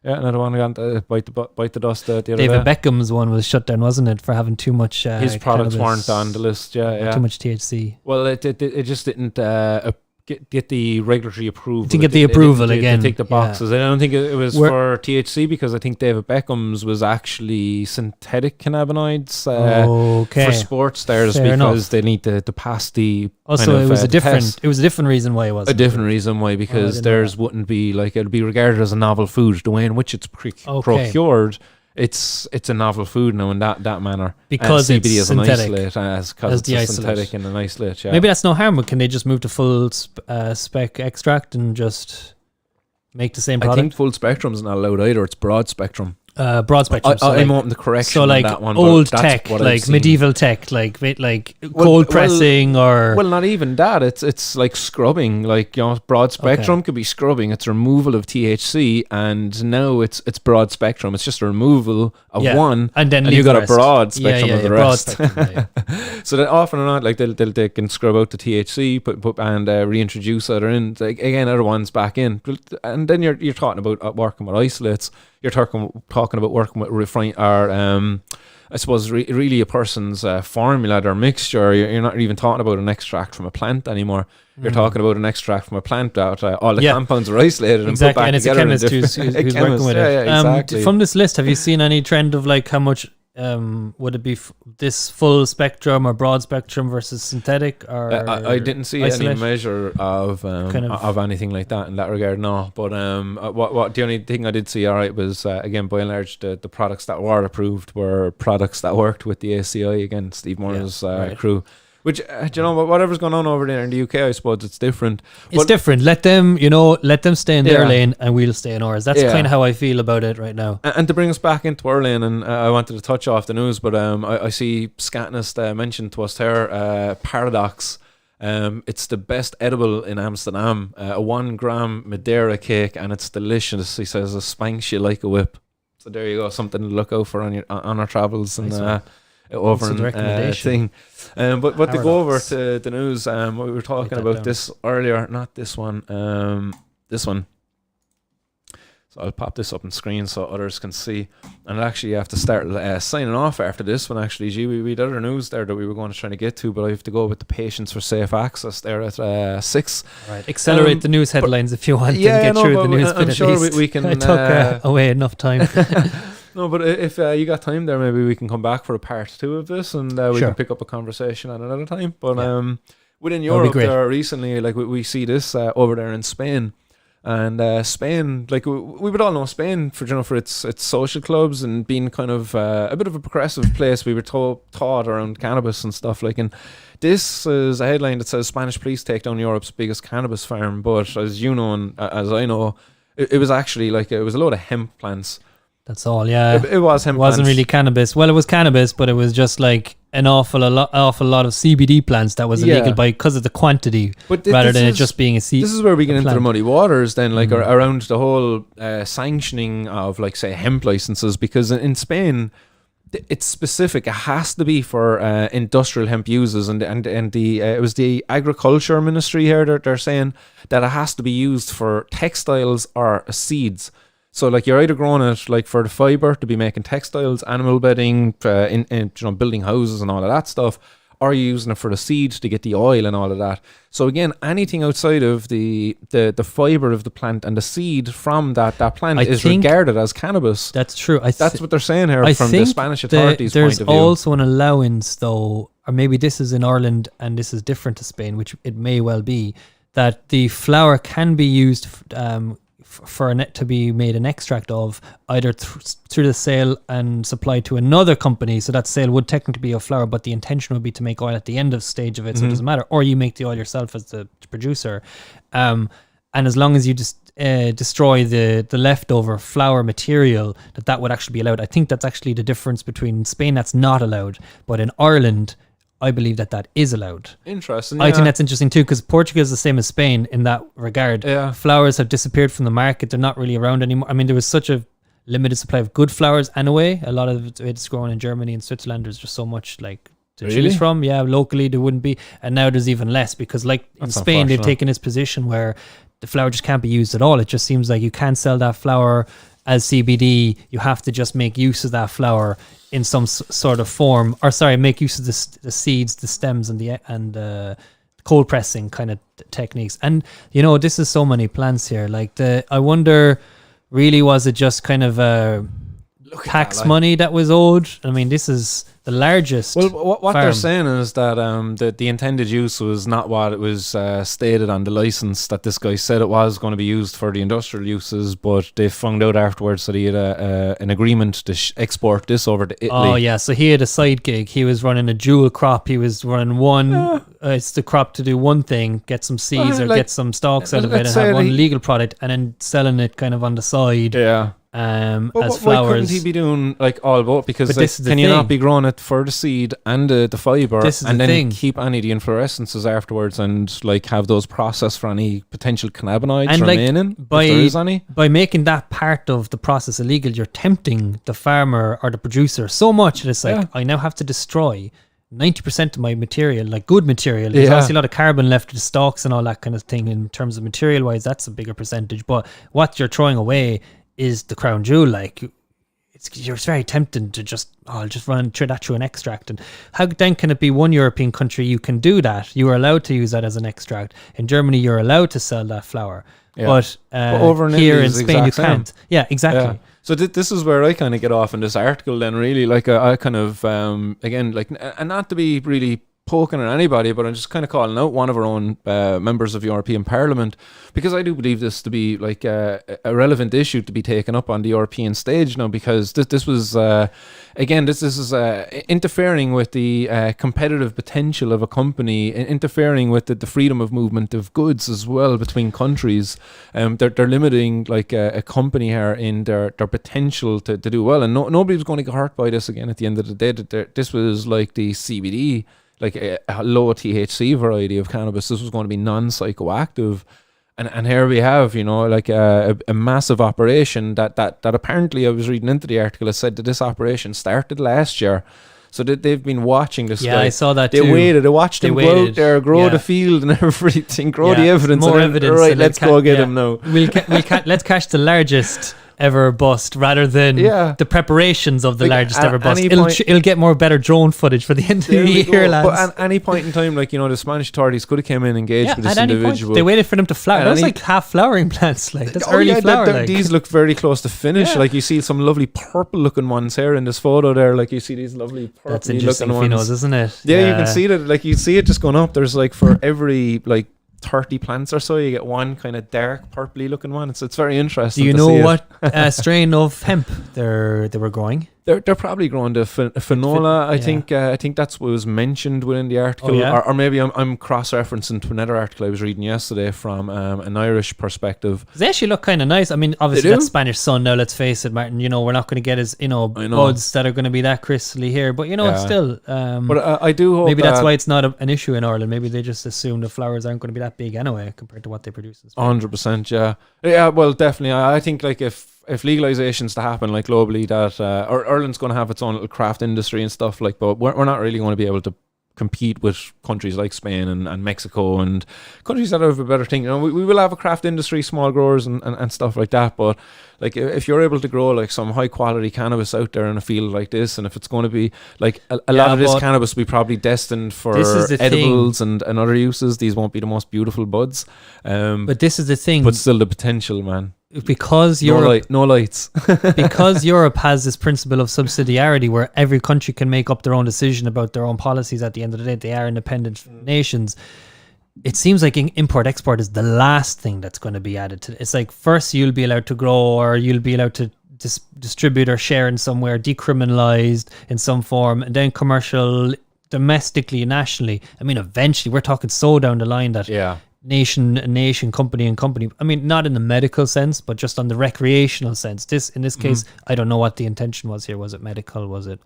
another one got bite the dust the other David day. Beckham's one was shut down, wasn't it, for having too much? His products weren't on the list. Yeah, too much THC. Well, it just didn't get the regulatory approval. To get the approval again. To tick the boxes. I don't think it was for THC, because I think David Beckham's was actually synthetic cannabinoids for sports stars. Fair because enough. They need to pass the. Also, kind of, it was a different. test. It was a different reason why it wasn't. A different reason why, because theirs wouldn't be like, it'd be regarded as a novel food. The way in which it's procured, it's a novel food now in that manner, because CBD it's is an synthetic, isolate, because it's a synthetic and an isolate. Yeah. Maybe that's no harm, but can they just move to full spec extract and just make the same product? I think full spectrum is not allowed either. It's broad spectrum. Broad spectrum. I'm open to correction. So like on that one, old tech, like medieval tech, like cold pressing, or not even that. It's like scrubbing. Like, broad spectrum could be scrubbing. It's removal of THC, and now it's broad spectrum. It's just a removal of one, and then you got a broad spectrum of the rest. Spectrum, So that often or not, like they can scrub out the THC, put and reintroduce other in. Like, again, other ones back in, and then you're talking about working with isolates. You're talking about working with refine or I suppose really a person's formula, their mixture. You're not even talking about an extract from a plant anymore. You're talking about an extract from a plant that all the compounds are isolated and put back and it's together. a chemist who's working with it. Exactly. From this list, have you seen any trend of like how much would it be this full spectrum or broad spectrum versus synthetic? Or I didn't see isolate? any measure of anything like that in that regard. No, but what the only thing I did see was again, by and large, the products that were approved were products that worked with the ACI. Again, Steve Moore's crew Which do you know, whatever's going on over there in the UK, I suppose it's different. It's different. Let them stay in their lane, and we'll stay in ours. That's kind of how I feel about it right now. And to bring us back into our lane, and I wanted to touch off the news, but I see Scatnist mentioned to us there, Paradox. It's the best edible in Amsterdam. A 1 gram Madeira cake, and it's delicious. He says it spanks you like a whip. So there you go, something to look out for on our travels and over in thing. But to go over to the news, we were talking about this earlier, not this one, this one. So I'll pop this up on screen so others can see. And actually you have to start signing off after this one actually. Gee, we had other news there that we were going to try to get to, but I have to go with the Patients for Safe Access there at 6. Right. Accelerate the news headlines if you want to get through the news bit. I'm sure we can. I took away enough time. No, but if you got time there, maybe we can come back for a part 2 of this, and we can pick up a conversation at another time. But within Europe there recently, like we see this over there in Spain. And Spain, like we would all know Spain for its social clubs and being kind of a bit of a progressive place. We were taught around cannabis and stuff like. And this is a headline that says Spanish police take down Europe's biggest cannabis farm. But as you know, and as I know, it was actually it was a load of hemp plants. That's all, yeah. It was hemp. It wasn't really cannabis. Well, it was cannabis, but it was just like an awful lot of CBD plants that was illegal because of the quantity, rather than it just being a seed. This is where we get into the muddy waters then, like around the whole sanctioning of, like, say, hemp licenses, because in Spain, it's specific. It has to be for industrial hemp uses, and the it was the agriculture ministry here. They're saying that it has to be used for textiles or seeds. So, like, you're either growing it, like, for the fibre to be making textiles, animal bedding, in building houses and all of that stuff, or you're using it for the seed to get the oil and all of that. So, again, anything outside of the fibre of the plant and the seed from that plant is regarded as cannabis. That's true. That's what they're saying here from the Spanish authorities' point of view. There's also an allowance, though, or maybe this is in Ireland and this is different to Spain, which it may well be, that the flower can be used for to be made an extract of, either through the sale and supply to another company. So that sale would technically be a flower, but the intention would be to make oil at the end of stage of it, so it doesn't matter. Or you make the oil yourself as the producer, and as long as you just destroy the leftover flower material, that would actually be allowed. I think that's actually the difference between Spain. That's not allowed, but in Ireland, I believe that is allowed. Interesting. I think that's interesting too, because Portugal is the same as Spain in that regard. Yeah. Flowers have disappeared from the market. They're not really around anymore. I mean, there was such a limited supply of good flowers anyway. A lot of it's grown in Germany and Switzerland. There's just so much, like, to choose from. Yeah, locally there wouldn't be. And now there's even less, because, like, in Spain, they've taken this position where the flower just can't be used at all. It just seems like you can't sell that flower as CBD. You have to just make use of that flower in some sort of form, or make use of the seeds, the stems, and the cold pressing kind of techniques. And this is so many plants here. Like, I wonder, really, was it just kind of tax money that was owed? I mean, this is the largest. Well, what farm. they're saying is that the intended use was not what it was stated on the license that this guy said it was going to be used for the industrial uses, but they found out afterwards that he had an agreement to export this over to Italy. Oh yeah, so he had a side gig. He was running a dual crop. He was running one. It's the crop to do one thing, get some seeds or get some stalks out of it, and have one legal product, and then selling it kind of on the side. Yeah. As flowers. Why couldn't he be doing, like, all both? Because, like, can you not be growing it for the seed and the fibre, and then keep any of the inflorescences afterwards, and, like, have those processed for any potential cannabinoids remaining, if there is any? By making that part of the process illegal, you're tempting the farmer or the producer so much that it's like, I now have to destroy 90% of my material, like good material. There's obviously a lot of carbon left in the stalks and all that kind of thing. In terms of material wise, that's a bigger percentage, but what you're throwing away is the crown jewel. Like, you're very tempting to just run that through an extract. And how then can it be one European country you can do that? You are allowed to use that as an extract. In Germany, you're allowed to sell that flower, but over here in Spain you can't. Yeah, exactly. Yeah. So this is where I kind of get off in this article then, really. Like, I kind of again, like, and not to be really poking at anybody, but I'm just kind of calling out one of our own members of the European Parliament, because I do believe this to be like a relevant issue to be taken up on the European stage now, because this was again, this is interfering with the competitive potential of a company, interfering with the freedom of movement of goods as well between countries. They're limiting like a company here in their potential to do well, and nobody was going to get hurt by this. Again, at the end of the day, this was like the CBD, like a low THC variety of cannabis. This was going to be non-psychoactive, and here we have, you know, like a massive operation that apparently, I was reading into the article, it said that this operation started last year. So that they've been watching this guy. I saw that they too. They watched him go out there, grow the field and everything, grow the evidence. More and evidence. Right, let's go get him now. Let's catch the largest ever bust rather than the preparations of the largest ever bust. It'll get more better drone footage for the end of the year, lads. But at any point in time, like, you know, the Spanish authorities could have come in and engaged with this individual. They waited for them to flower. That's like half flowering plants. Like, that's early flower. These look very close to finish. Like, you see some lovely purple looking ones here in this photo there. Like, you see these lovely purple looking ones. Phenos, isn't it? Yeah, you can see that. Like, you see it just going up. There's like, for every like 30 plants or so, you get one kind of dark purpley looking one. It's very interesting. Do you know what strain of hemp they were growing? They're probably growing the Finola. I think that's what was mentioned within the article, or maybe I'm cross-referencing to another article I was reading yesterday from an Irish perspective. They actually look kind of nice. I mean, obviously that's Spanish sun now. Let's face it, Martin. You know, we're not going to get as buds that are going to be that crystally here, but you know, it's still. But I do hope maybe that's why it's not an issue in Ireland. Maybe they just assume the flowers aren't going to be that big anyway compared to what they produce. 100%, yeah. Well, definitely. I think like if legalization's to happen, like globally, that or Ireland's going to have its own little craft industry and stuff, like, but we're not really going to be able to compete with countries like Spain and Mexico and countries that have a better thing. You know, we will have a craft industry, small growers and stuff like that, but like if you're able to grow like some high quality cannabis out there in a field like this, and if it's going to be like a lot of this cannabis will be probably destined for edibles and other uses, these won't be the most beautiful buds, but this is the thing, but still the potential, man. Because Europe, no lights. Because Europe has this principle of subsidiarity where every country can make up their own decision about their own policies. At the end of the day, they are independent nations. It seems like import-export is the last thing that's going to be added to it. It's like first you'll be allowed to grow, or you'll be allowed to distribute or share in somewhere, decriminalized in some form, and then commercial, domestically, nationally. I mean, eventually, we're talking so down the line that nation, company, I mean, not in the medical sense, but just on the recreational sense. In this case, I don't know what the intention was here. Was it medical? Was it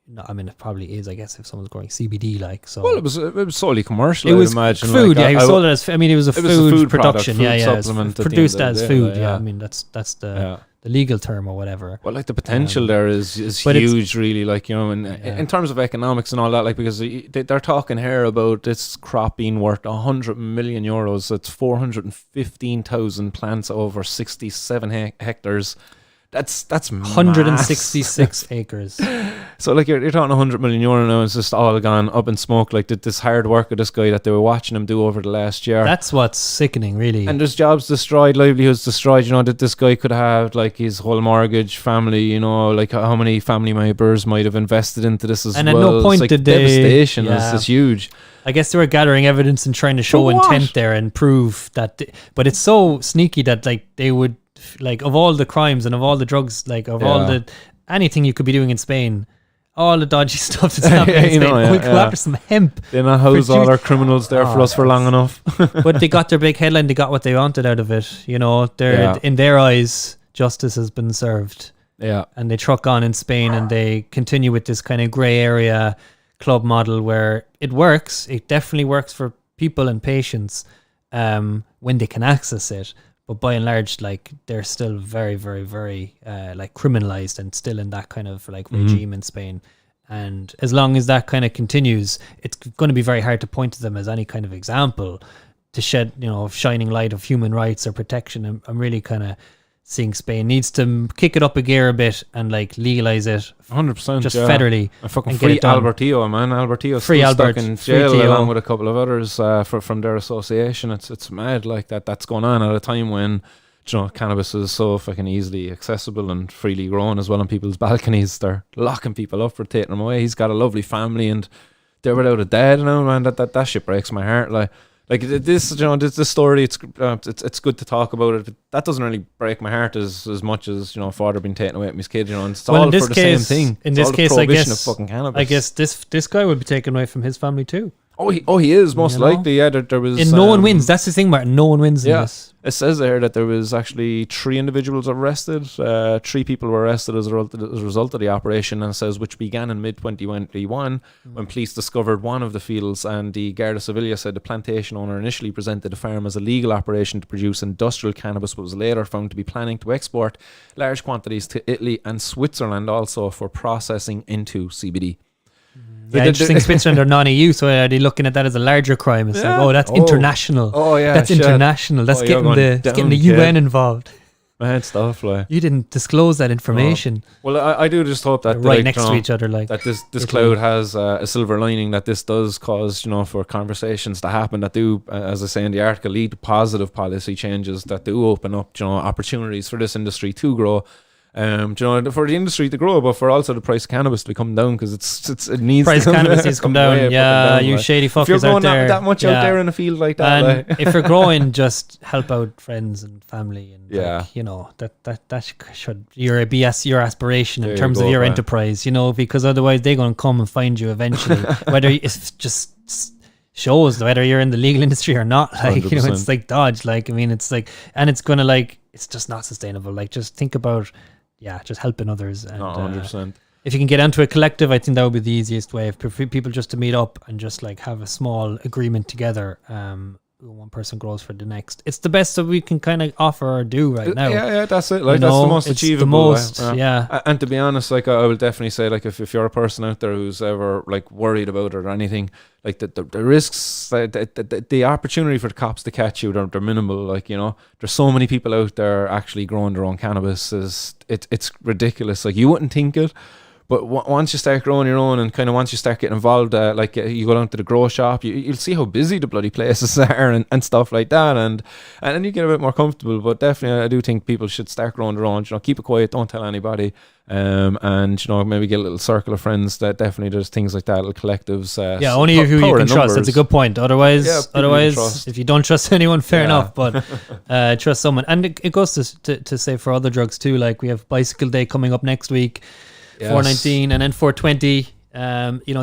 no, I mean, it probably is, I guess, if someone's growing CBD, like, so. Well, it was solely commercial. It was imagine, food. Like, he sold it as. I mean, it was a food production. Product, food supplement, produced as food. I mean, that's the legal term or whatever. Well, like the potential there is huge, really. Like, you know, in terms of economics and all that, like, because they're talking here about this crop being worth 100 million euros. It's 415,000 plants over 67 hectares. That's 166 acres. So like you're talking 100 million euro now. It's just all gone up in smoke. Like this hard work of this guy that they were watching him do over the last year. That's what's sickening, really. And there's jobs destroyed, livelihoods destroyed. You know, that this guy could have like his whole mortgage, family. You know, like how many family members might have invested into this as well. And at no point did they. Devastation is huge. I guess they were gathering evidence and trying to show intent there and prove that. But it's so sneaky that like they would. Like, of all the crimes and of all the drugs, like of all the anything you could be doing in Spain, all the dodgy stuff that's happening in Spain, we go after some hemp. They not house all our criminals there for us for long enough. But they got their big headline. They got what they wanted out of it. You know, in their eyes, justice has been served. Yeah, and they truck on in Spain and they continue with this kind of grey area club model where it works. It definitely works for people and patients when they can access it. But by and large, like, they're still very, very, very like criminalized and still in that kind of like regime in Spain. And as long as that kind of continues, it's going to be very hard to point to them as any kind of example to shed, you know, shining light of human rights or protection. I'm really kind of seeing Spain needs to kick it up a gear a bit and like legalize it 100%, just federally. And fucking free Albertillo, man. Albertillo's still stuck in jail along with a couple of others from their association. It's mad like that's going on at a time when, you know, cannabis is so fucking easily accessible and freely grown as well on people's balconies. They're locking people up for taking them away. He's got a lovely family and they're without a dad, man. That shit breaks my heart. Like this, this story. It's good to talk about it. But that doesn't really break my heart as much as father being taken away from his kid. And it's all for the same thing. In this case, I guess of fucking cannabis. I guess this guy would be taken away from his family too. Oh, he is most likely. Yeah, there was. And no one wins. That's the thing, Martin. No one wins in this. It says there that there was actually 3 individuals arrested. 3 people were arrested as a result of the operation, and it says which began in mid-2021 when police discovered one of the fields, and the Garda Civil said the plantation owner initially presented the farm as a legal operation to produce industrial cannabis, but was later found to be planning to export large quantities to Italy and Switzerland also for processing into CBD. Yeah, interesting. Switzerland are non-EU, so are they looking at that as a larger crime? It's like, that's international. Oh yeah, that's international. That's getting the UN involved. Mad stuff, like. You didn't disclose that information. Well, I do just hope that right next to each other, like that. This cloud has a silver lining. That this does cause for conversations to happen that do, as I say in the article, lead to positive policy changes that do open up opportunities for this industry to grow. For the industry to grow, but for also the price of cannabis to come down, because it needs price to come cannabis needs to come down. Yeah, you shady fuckers if you're growing out there. that much out there in a field like that, and if you're growing, just help out friends and family, and that should your aspiration in terms of your enterprise, because otherwise they're going to come and find you eventually, whether it's just shows whether you're in the legal industry or not. Like 100%. It's like dodge. Like it's like, and it's gonna it's just not sustainable. Like just think about. Yeah, just helping others. And, 100%. If you can get onto a collective, I think that would be the easiest way. For people just to meet up and just have a small agreement together. One person grows for the next. It's the best that we can kind of offer or do right now. Yeah, that's it. Like that's the most achievable. Yeah. And to be honest, I will definitely say, if you're a person out there who's ever worried about it or anything, the risks, the opportunity for the cops to catch you, they're minimal. There's so many people out there actually growing their own cannabis. It's ridiculous. You wouldn't think it. But once you start growing your own, and kind of once you start getting involved, you go down to the grow shop, you'll see how busy the bloody places are and stuff like that, and then you get a bit more comfortable. But definitely, I do think people should start growing their own. Keep it quiet, don't tell anybody, and maybe get a little circle of friends. That definitely there's things like that, little collectives. Only who you can trust. That's a good point. Otherwise, if you don't trust anyone, fair enough. But trust someone, and it goes to say for other drugs too. Like we have Bicycle Day coming up next week. Yes. 419 and then 420.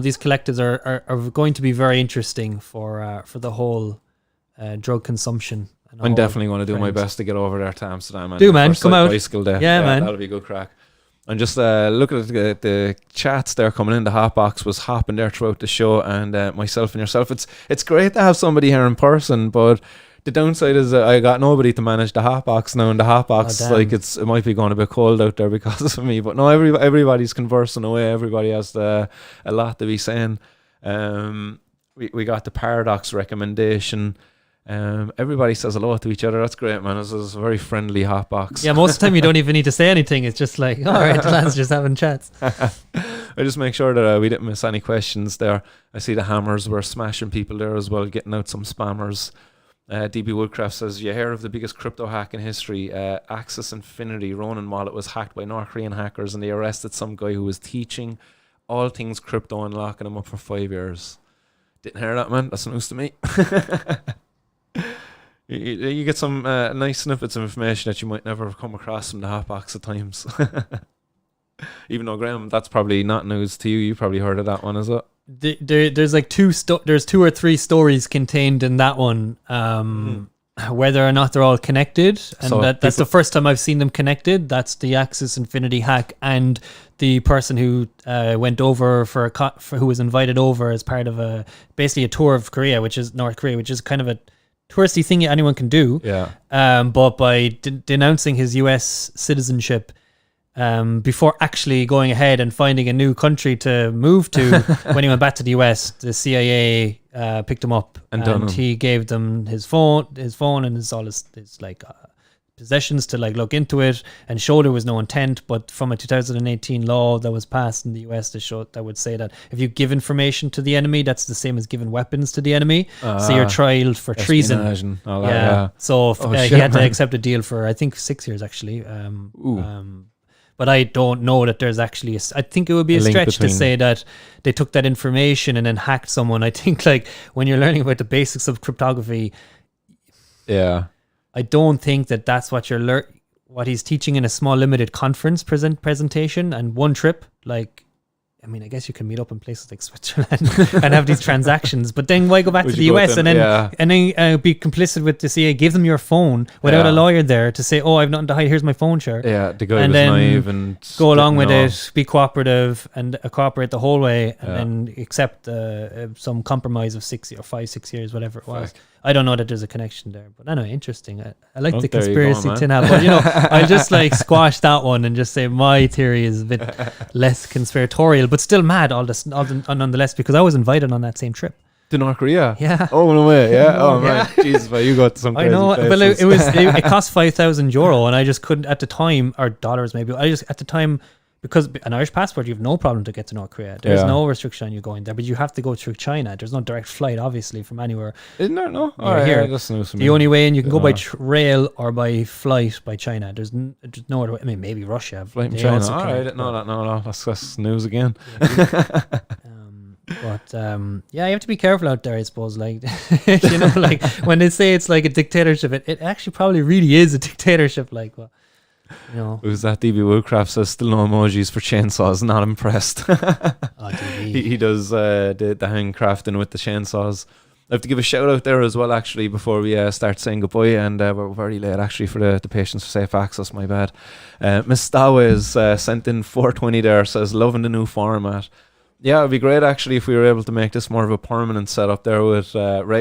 These collectives are going to be very interesting for the whole drug consumption. I'm definitely going to do my best to get over there to Amsterdam. Come out. Bicycle Day. Yeah, man. That'll be a good crack. And just looking at the chats there coming in, the Hotbox was hopping there throughout the show, and myself and yourself. It's great to have somebody here in person, but the downside is I got nobody to manage the Hotbox now, and the Hotbox it might be going a bit cold out there because of me. But no, everybody's conversing away. Everybody has a lot to be saying. We got the Paradox recommendation. Everybody says hello to each other. That's great, man. This is a very friendly Hotbox. Yeah, most of the time you don't even need to say anything. It's just like, all right, the lads just having chats. I just make sure that we didn't miss any questions there. I see the Hammers were smashing people there as well, getting out some spammers. DB Woodcraft says, you hear of the biggest crypto hack in history, Axis Infinity Ronin wallet was hacked by North Korean hackers, and they arrested some guy who was teaching all things crypto and locking him up for 5 years. Didn't hear that, man. That's news to me. You get some nice snippets of information that you might never have come across from the Hotbox at times. Even though, Graham, that's probably not news to you. You probably heard of that one, is it? There's like two or three stories contained in that one, whether or not they're all connected, and so that's the first time I've seen them connected. That's the Axis Infinity hack and the person who went over who was invited over as part of basically a tour of North Korea, which is kind of a touristy thing anyone can do. Yeah. But by denouncing his US citizenship, before actually going ahead and finding a new country to move to, when he went back to the US, the CIA picked him up and he gave them his phone and all his possessions to look into it, and showed there was no intent. But from a 2018 law that was passed in the US that would say that if you give information to the enemy, that's the same as giving weapons to the enemy. So you're tried for treason. Yeah. So he had to accept a deal for I think 6 years actually. But I don't know that there's actually I think it would be a link stretch to between- say that they took that information and then hacked someone. I think like when you're learning about the basics of cryptography, Yeah. I don't think that that's what you're what he's teaching in a small limited conference presentation and one trip. Like, I mean, I guess you can meet up in places like Switzerland and have these transactions, but then why go back Would to the you go US with them? and then be complicit with the CA, give them your phone without a lawyer there to say, oh, I've nothing to hide, here's my phone, sure. Yeah, the guy And was then naive and go along with didn't know. it, be cooperative and cooperate the whole way, and Yeah. then accept some compromise of 6 or 5-6 years, whatever it was. Fuck. I don't know that there's a connection there, but anyway, interesting. I like Oh, the there you go, conspiracy man. tin hat, but I'll just like squash that one and just say my theory is a bit less conspiratorial, but still mad nonetheless, because I was invited on that same trip. To North Korea? Yeah. Oh, no way. Yeah. Oh, Yeah. man. Jesus, but you got some I crazy know, but places. it cost €5,000, and I just couldn't at the time, or dollars maybe. I just at the time, because an Irish passport, you have no problem to get to North Korea. There's Yeah. no restriction on you going there, but you have to go through China. There's no direct flight, obviously, from anywhere. Isn't there? No? You're All right, here. yeah, that's news to me. The only way in, you can go by Yeah. rail or by flight by China. There's no other way. I mean, maybe Russia. Flight in They China. also All connect, right. but- No. That's news again. Yeah, you have to be careful out there, I suppose. Like, like when they say it's like a dictatorship, it actually probably really is a dictatorship. Like, well, Who's that? DB Woodcraft says still no emojis for chainsaws. Not impressed. DB. he does the handcrafting with the chainsaws. I have to give a shout out there as well, actually, before we start saying goodbye. And we're very late, actually, for the Patients for Safe Access. My bad. Miss Stawes sent in 420 there, says loving the new format. Yeah, it'd be great actually if we were able to make this more of a permanent setup there with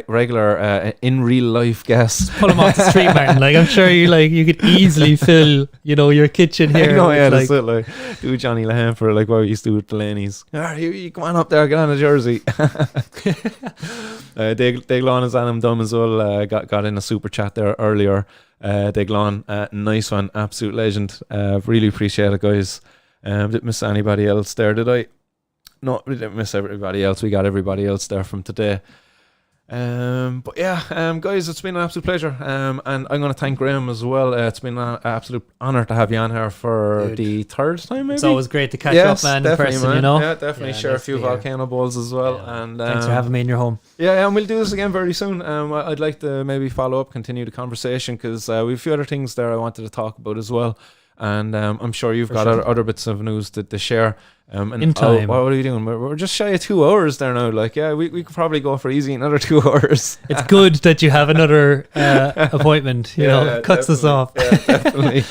regular in real life guests. Pull them off the street, Martin. Like, I'm sure you could easily fill, your kitchen here. I know, yeah, with, that's it. Like, do Johnny Lahan for like what we used to do with Delaney's. You come on up there, get on a jersey. Daglon is Adam Dumb as well. Got in a super chat there earlier. Daglon, nice one, absolute legend. Really appreciate it, guys. Didn't miss anybody else there, did I? No, we didn't miss everybody else. We got everybody else there from today. But yeah, guys, it's been an absolute pleasure. And I'm going to thank Graham as well. It's been an absolute honour to have you on here for Dude. the third time, maybe. It's always great to catch up, man, in definitely, person, man. Yeah, definitely. Yeah, share a nice few to hear. volcano balls as well. Yeah. And Thanks for having me in your home. Yeah, and we'll do this again very soon. I'd like to maybe follow up, continue the conversation, because we have a few other things there I wanted to talk about as well. And I'm sure you've got other bits of news to share. And In time. what are you doing? We're just shy of 2 hours there now. Like, yeah, we could probably go for easy another 2 hours. It's good that you have another appointment. Cuts us off. Yeah, definitely.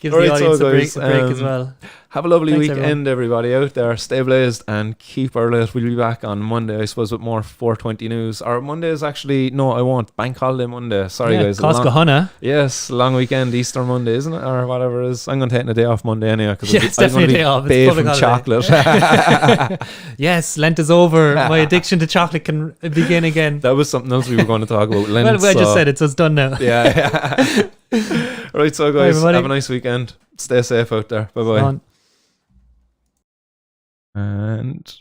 Gives Alright, the audience so a break guys, as well. Have a lovely Thanks, weekend, everybody out there. Stay blazed and keep our lit. We'll be back on Monday, I suppose, with more 420 news. Or Monday is actually, no, I won't. Bank holiday Monday. Sorry, guys. Costco Hana. Yes, long weekend, Easter Monday, isn't it? Or whatever it is. I'm going to take a day off Monday anyway. Cause Yeah, it's definitely a day off. It's Bathed public from holiday. chocolate. Yes, Lent is over. My addiction to chocolate can begin again. That was something else we were going to talk about. Lent, Well, I just said it's done now. Yeah. Right, so guys, everybody. have a nice weekend. Stay safe out there. Bye bye. And